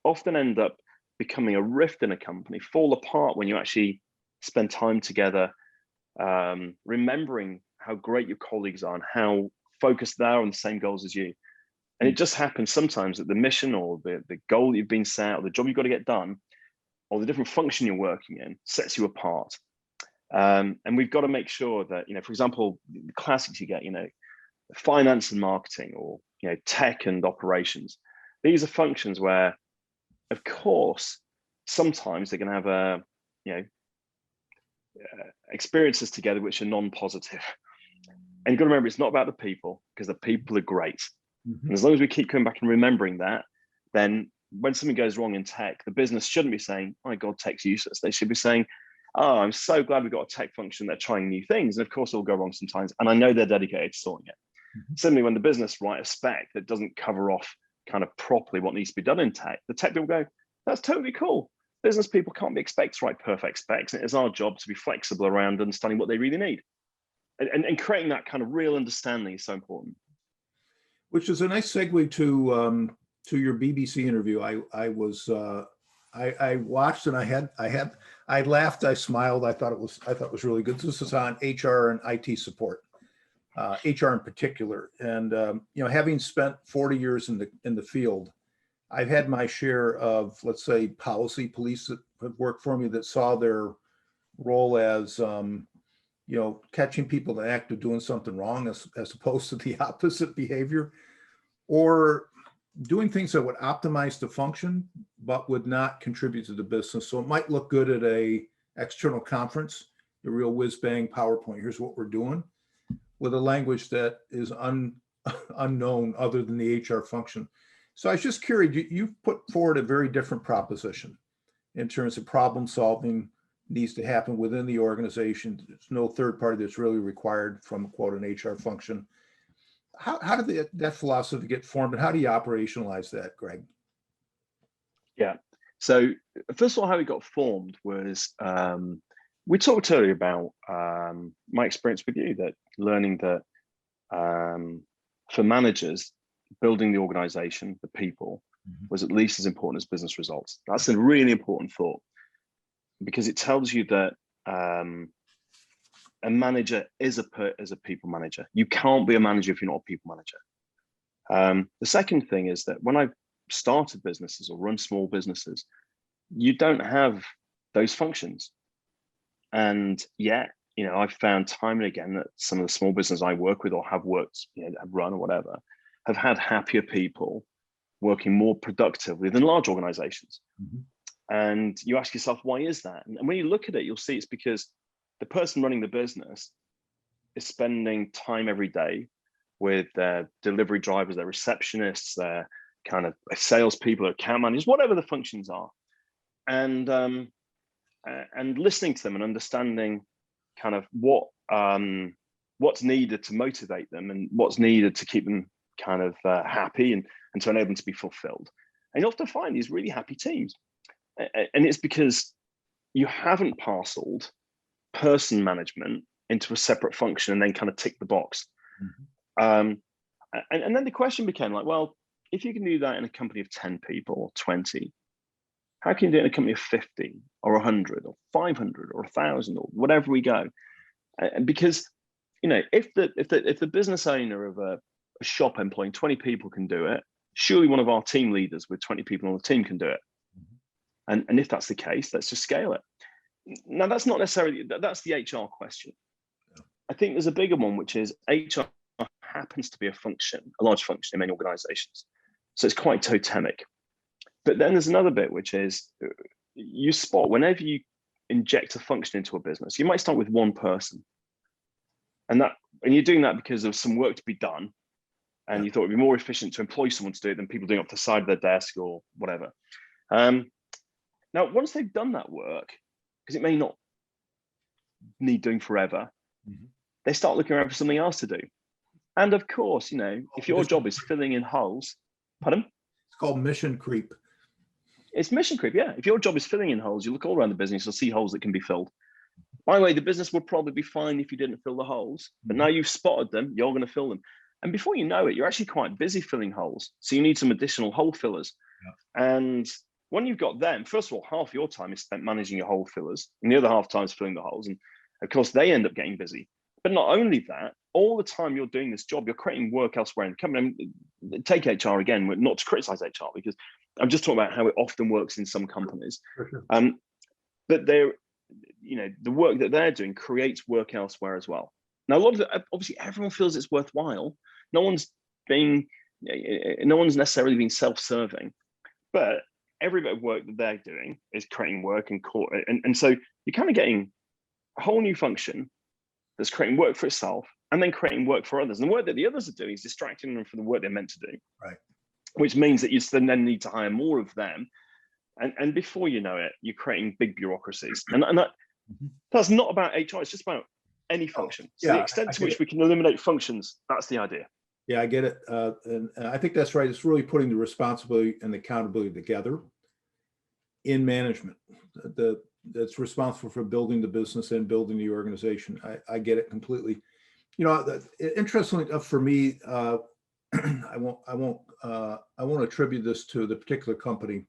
often end up becoming a rift in a company fall apart when you actually spend time together, remembering how great your colleagues are and how focused they are on the same goals as you. And it just happens sometimes that the mission or the goal you've been set, or the job you've got to get done, or the different function you're working in sets you apart. And we've got to make sure that, for example, the classics you get, finance and marketing, or, tech and operations. These are functions where, of course, sometimes they're going to have experiences together which are non-positive. And you've got to remember, it's not about the people, because the people are great. And as long as we keep coming back and remembering that, then when something goes wrong in tech, the business shouldn't be saying, "My God, tech's useless." They should be saying, "Oh, I'm so glad we've got a tech function. They're trying new things." And of course, it'll go wrong sometimes. And I know they're dedicated to sorting it. Similarly, when the business write a spec that doesn't cover off kind of properly what needs to be done in tech, the tech people go, "That's totally cool. Business people can't be expected to write perfect specs. And it is our job to be flexible around understanding what they really need." And creating that kind of real understanding is so important. Which is a nice segue to your BBC interview. I watched, and I laughed, I smiled. I thought it was really good. This is on HR and IT support, HR in particular. And having spent 40 years in the field, I've had my share of, let's say, policy police that have worked for me, that saw their role as catching people in the act of doing something wrong, as opposed to the opposite behavior, or doing things that would optimize the function but would not contribute to the business. So it might look good at a external conference, the real whiz bang PowerPoint, here's what we're doing, with a language that is unknown other than the HR function. So I was just curious, you've put forward a very different proposition in terms of problem solving needs to happen within the organization. There's no third party that's really required from, quote, an HR function. How did that philosophy get formed, and how do you operationalize that, Greg? Yeah. So first of all, how it got formed was, we talked earlier about my experience with you, that learning that for managers, building the organization, the people, was at least as important as business results. That's a really important thought, because it tells you that a manager is a people manager. You can't be a manager if you're not a people manager. The second thing is that when I've started businesses or run small businesses, you don't have those functions. And yet, I've found time and again that some of the small businesses I work with, or have worked, have run or whatever, have had happier people working more productively than large organizations. And you ask yourself, why is that? And when you look at it, you'll see it's because the person running the business is spending time every day with their delivery drivers, their receptionists, their kind of salespeople, account managers, whatever the functions are, and listening to them and understanding kind of what's needed to motivate them, and what's needed to keep them kind of happy, and to enable them to be fulfilled. And you often find these really happy teams, and it's because you haven't parceled person management into a separate function and then kind of tick the box. And then the question became like, well, if you can do that in a company of 10 people or 20, how can you do it in a company of 50 or 100 or 500 or 1,000 or whatever we go? Because if the business owner of a shop employing 20 people can do it, surely one of our team leaders with 20 people on the team can do it. And if that's the case, let's just scale it. Now, that's not necessarily, that's the HR question. I think there's a bigger one, which is HR happens to be a large function in many organizations. So it's quite totemic. But then there's another bit, which is you spot whenever you inject a function into a business, you might start with one person. And you're doing that because of some work to be done. And you thought it'd be more efficient to employ someone to do it than people doing it off the side of their desk or whatever. Now, once they've done that work, because it may not need doing forever, they start looking around for something else to do. And of course, if your job is filling in holes, pardon? It's called mission creep. It's mission creep, yeah. If your job is filling in holes, you look all around the business, you'll see holes that can be filled. By the way, the business would probably be fine if you didn't fill the holes, but now you've spotted them, you're going to fill them. And before you know it, you're actually quite busy filling holes. So you need some additional hole fillers. And when you've got them, first of all, half your time is spent managing your hole fillers, and the other half time is filling the holes. And of course, they end up getting busy. But not only that, all the time you're doing this job, you're creating work elsewhere in the company. Take HR again, not to criticize HR, because I'm just talking about how it often works in some companies. But the work that they're doing creates work elsewhere as well. Now, a lot of it, obviously, everyone feels it's worthwhile. No one's necessarily being self-serving, but every bit of work that they're doing is creating work and so you're kind of getting a whole new function that's creating work for itself and then creating work for others. And the work that the others are doing is distracting them from the work they're meant to do. Right. Which means that you then need to hire more of them. And before you know it, you're creating big bureaucracies. And that's not about HR, it's just about any function. So the extent to which we can eliminate functions, that's the idea. Yeah, I get it. And I think that's right. It's really putting the responsibility and the accountability together in management. That's responsible for building the business and building the organization. I get it completely. Interestingly enough for me, I won't attribute this to the particular company,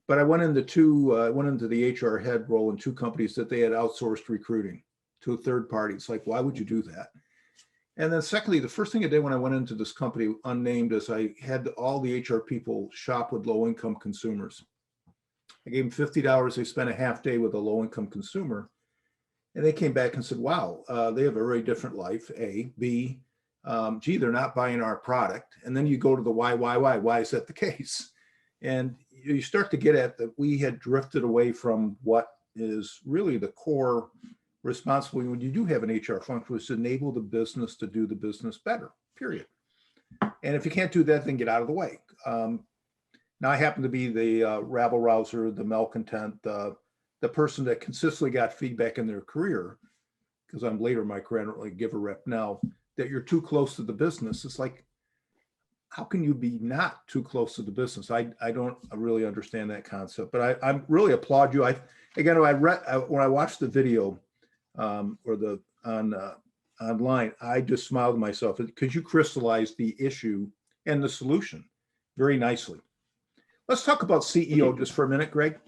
but I went into the HR head role in two companies that they had outsourced recruiting to a third party. It's like, why would you do that? And then secondly, the first thing I did when I went into this company, unnamed, is I had all the HR people shop with low-income consumers. I gave them $50. They spent a half day with a low-income consumer. And they came back and said, wow, they have a very different life, A. B, gee, they're not buying our product. And then you go to the why is that the case? And you start to get at that we had drifted away from what is really the core responsibility when you do have an HR function, is to enable the business to do the business better, period. And if you can't do that, then get out of the way. Now I happen to be the rabble rouser, the malcontent, the person that consistently got feedback in their career, because I'm later in my career, I don't really give a rep now, that you're too close to the business. It's like, how can you be not too close to the business? I don't really understand that concept, but I really applaud you. When I watched the video online, I just smiled to myself because you crystallized the issue and the solution very nicely. Let's talk about CEO just for a minute, Greg.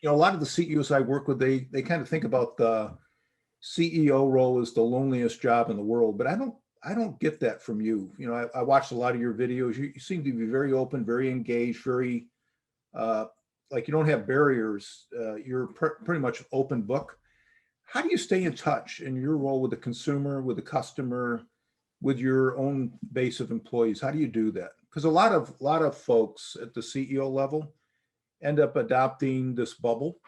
A lot of the CEOs I work with, they kind of think about the CEO role as the loneliest job in the world, but I don't get that from you. I watched a lot of your videos. You seem to be very open, very engaged, very like you don't have barriers. You're pretty much open book. How do you stay in touch in your role with the consumer, with the customer, with your own base of employees? How do you do that? Because a lot of folks at the CEO level end up adopting this bubble.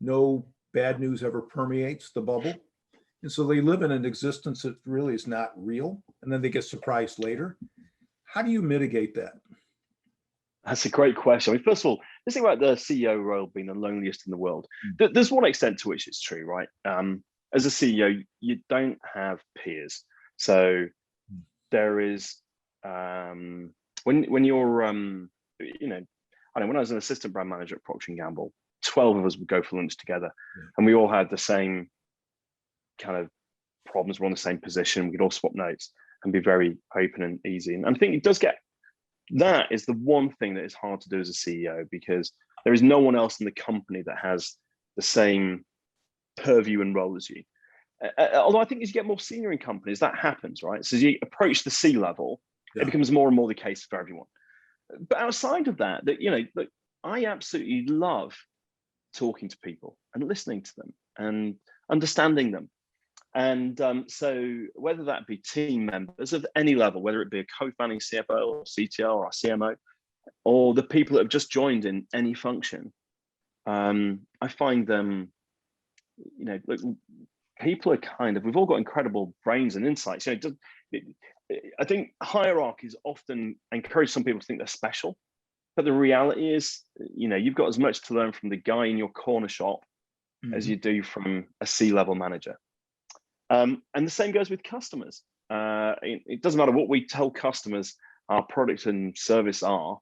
No bad news ever permeates the bubble. And so they live in an existence that really is not real. And then they get surprised later. How do you mitigate that? That's a great question. I mean, first of all, let's think about the CEO role being the loneliest in the world. There's one extent to which it's true, right? As a CEO, you don't have peers. So there is, when you're, I know when I was an assistant brand manager at Procter & Gamble, 12 of us would go for lunch together, and we all had the same kind of problems. We're on the same position. We could all swap notes and be very open and easy. And I think it does that is the one thing that is hard to do as a CEO, because there is no one else in the company that has the same purview and role as you. Although I think as you get more senior in companies, that happens, right? So as you approach the C level, it becomes more and more the case for everyone. But outside of that, look, I absolutely love talking to people and listening to them and understanding them. And so whether that be team members of any level, whether it be a co-founding CFO or CTO or our CMO, or the people that have just joined in any function, I find them, look, people are we've all got incredible brains and insights. I think hierarchies often encourage some people to think they're special, but the reality is, you've got as much to learn from the guy in your corner shop as you do from a C-level manager. And the same goes with customers. It doesn't matter what we tell customers our product and service are,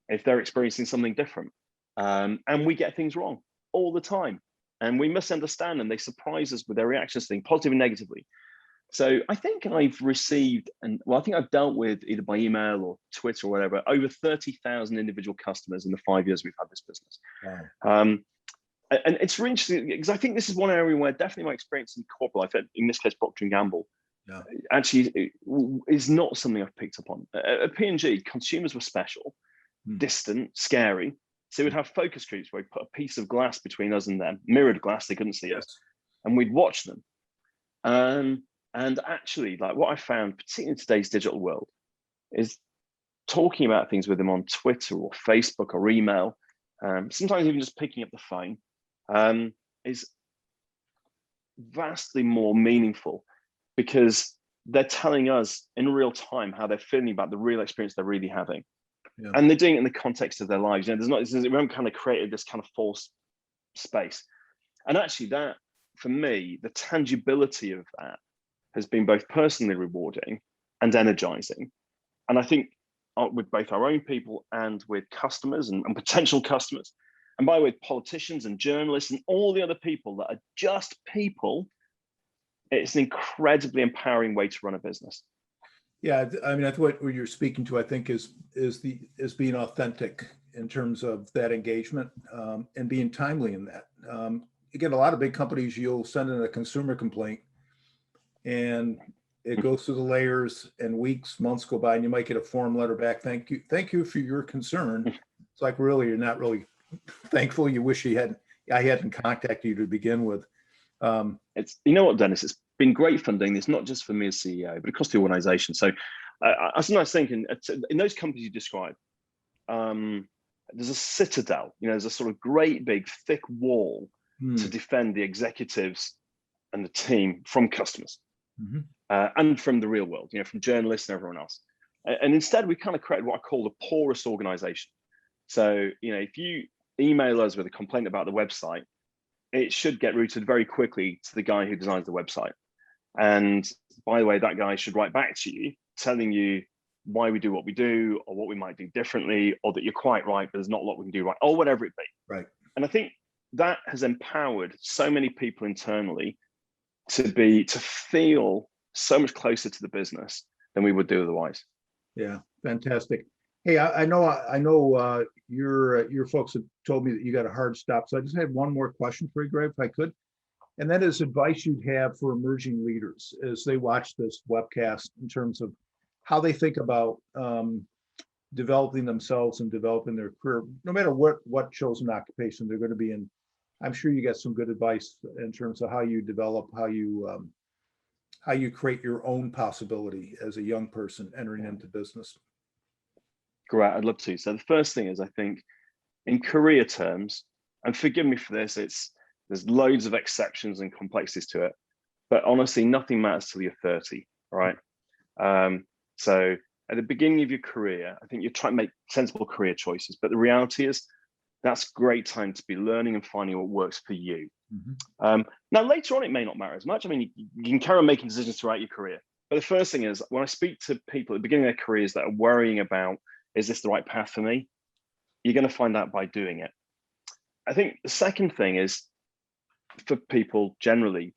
if they're experiencing something different. And we get things wrong all the time. And we misunderstand, and they surprise us with their reactions to things, positive and negatively. So I think I've received, I think I've dealt with, either by email or Twitter or whatever, over 30,000 individual customers in the 5 years we've had this business. Wow. And it's really interesting, because I think this is one area where definitely my experience in corporate life, in this case Procter & Gamble, actually is not something I've picked up on. At P&G, consumers were special, distant, scary. So we'd have focus groups where we put a piece of glass between us and them, mirrored glass, they couldn't see us, and we'd watch them. And actually, like, what I found, particularly in today's digital world, is talking about things with them on Twitter or Facebook or email, sometimes even just picking up the phone, is vastly more meaningful, because they're telling us in real time how they're feeling about the real experience they're really having. And they're doing it in the context of their lives. We haven't kind of created this kind of false space. And actually, that, for me, the tangibility of that has been both personally rewarding and energizing. And I think with both our own people and with customers and potential customers, and by the way, politicians and journalists and all the other people that are just people, it's an incredibly empowering way to run a business. Yeah, I mean, I think what you're speaking to, I think, is being authentic in terms of that engagement, and being timely in that. Again, a lot of big companies, you'll send in a consumer complaint, and it goes through the layers, and weeks, months go by, and you might get a form letter back. Thank you for your concern. It's like, really, you're not really thankful. You wish I hadn't contacted you to begin with. It's, you know what, Dennis, it's been great fun doing this, not just for me as CEO, but across the organization. So I sometimes think in those companies you describe, there's a citadel, there's a sort of great big thick wall to defend the executives and the team from customers, and from the real world, from journalists and everyone else. And instead, we kind of created what I call the porous organization. So, if you email us with a complaint about the website, it should get routed very quickly to the guy who designs the website. And by the way, that guy should write back to you, telling you why we do what we do, or what we might do differently, or that you're quite right, but there's not a lot we can do right, or whatever it be. Right. And I think that has empowered so many people internally to feel so much closer to the business than we would do otherwise. Yeah, fantastic. Hey, I know your folks have told me that you got a hard stop, so I just had one more question for you, Greg, if I could. And that is advice you'd have for emerging leaders as they watch this webcast, in terms of how they think about developing themselves and developing their career, no matter what chosen occupation they're going to be in. I'm sure you got some good advice in terms of how you develop, how you create your own possibility as a young person entering into business. Great, I'd love to. So the first thing is, I think, in career terms, and forgive me for this, there's loads of exceptions and complexities to it, but honestly, nothing matters till you're 30, right? So at the beginning of your career, I think you're trying to make sensible career choices, but the reality is that's a great time to be learning and finding what works for you. Now, later on, it may not matter as much. I mean, you can carry on making decisions throughout your career. But the first thing is, when I speak to people at the beginning of their careers that are worrying about, is this the right path for me? You're going to find out by doing it. I think the second thing is, for people generally,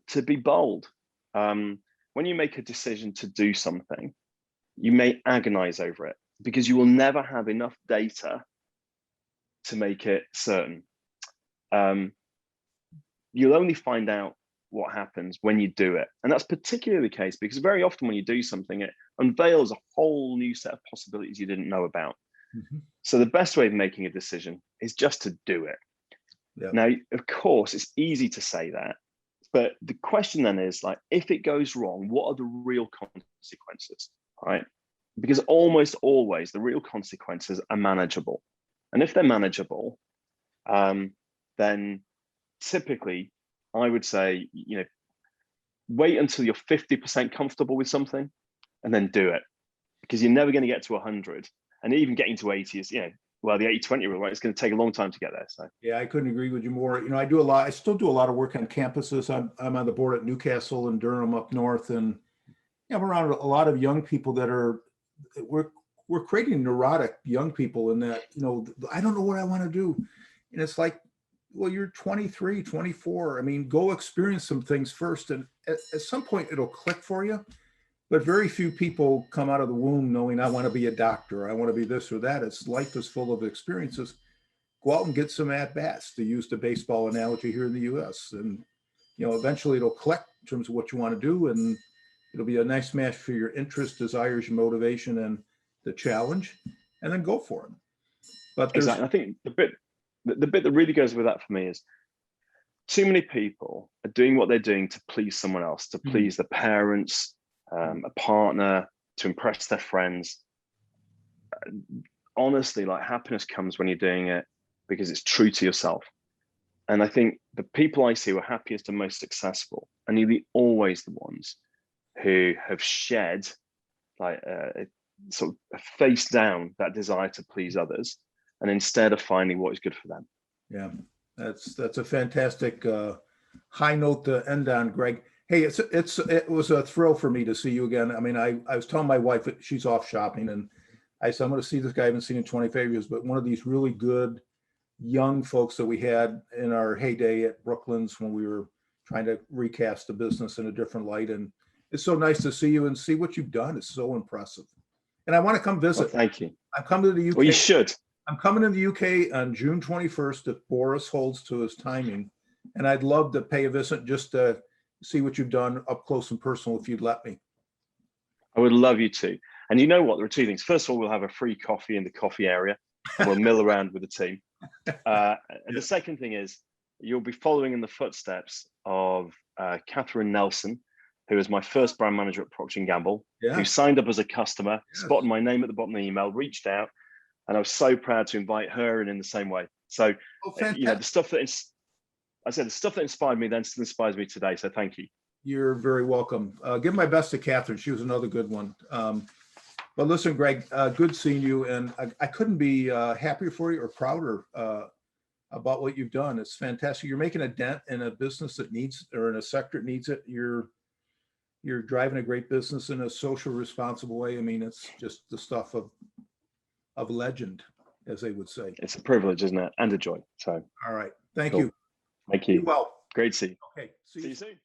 to be bold. When you make a decision to do something, you may agonize over it, because you will never have enough data to make it certain. You'll only find out what happens when you do it. And that's particularly the case because very often when you do something, it unveils a whole new set of possibilities you didn't know about. So the best way of making a decision is just to do it. Yeah. Now, of course, it's easy to say that, but the question then is like, if it goes wrong, what are the real consequences, right? Because almost always the real consequences are manageable. And if they're manageable, then typically I would say, wait until you're 50% comfortable with something and then do it, because you're never going to get to 100. And even getting to 80 is, well, the 80-20 rule, right? It's going to take a long time to get there. So yeah, I couldn't agree with you more. I still do a lot of work on campuses. I'm on the board at Newcastle and Durham up north, and I'm around a lot of young people that we're creating neurotic young people in that, I don't know what I want to do. And it's like, well, you're 23, 24. I mean, go experience some things first. And at some point it'll click for you. But very few people come out of the womb knowing I want to be a doctor, I want to be this or that. Life is full of experiences. Go out and get some at-bats, to use the baseball analogy here in the US. And, eventually it'll click in terms of what you want to do. And it'll be a nice match for your interest, desires, your motivation, and the challenge, and then go for it. But exactly. I think the bit that really goes with that for me is too many people are doing what they're doing to please someone else, to please their parents, a partner, to impress their friends. Honestly, like, happiness comes when you're doing it because it's true to yourself. And I think the people I see who are happiest and most successful are nearly always the ones who have shed, like, sort of faced down that desire to please others, and instead of finding what is good for them. Yeah, that's a fantastic high note to end on, Greg. Hey, it was a thrill for me to see you again. I mean, I was telling my wife that she's off shopping, and I said, I'm going to see this guy I haven't seen in 25 years, but one of these really good young folks that we had in our heyday at Brooklands when we were trying to recast the business in a different light. And it's so nice to see you and see what you've done. It's so impressive. And I want to come visit. Well, thank you. I'm coming to the UK. Well, you should. I'm coming to the UK on June 21st if Boris holds to his timing. And I'd love to pay a visit just to see what you've done up close and personal, if you'd let me. I would love you to. And you know what? There are two things. First of all, we'll have a free coffee in the coffee area, and we'll mill around with the team. And the second thing is you'll be following in the footsteps of Catherine Nelson, who was my first brand manager at Procter & Gamble, who signed up as a customer, spotted my name at the bottom of the email, reached out, and I was so proud to invite her in the same way. So, the stuff that the stuff that inspired me then still inspires me today. So thank you. You're very welcome. Give my best to Catherine. She was another good one. But listen, Greg, good seeing you. And I couldn't be happier for you or prouder about what you've done. It's fantastic. You're making a dent in a business that needs, or in a sector that needs it. You're driving a great business in a social responsible way. I mean, it's just the stuff of legend, as they would say. It's a privilege, isn't it? And a joy. So, all right. Thank cool. you. Thank you. Be well. Great to see you. Okay. See you soon.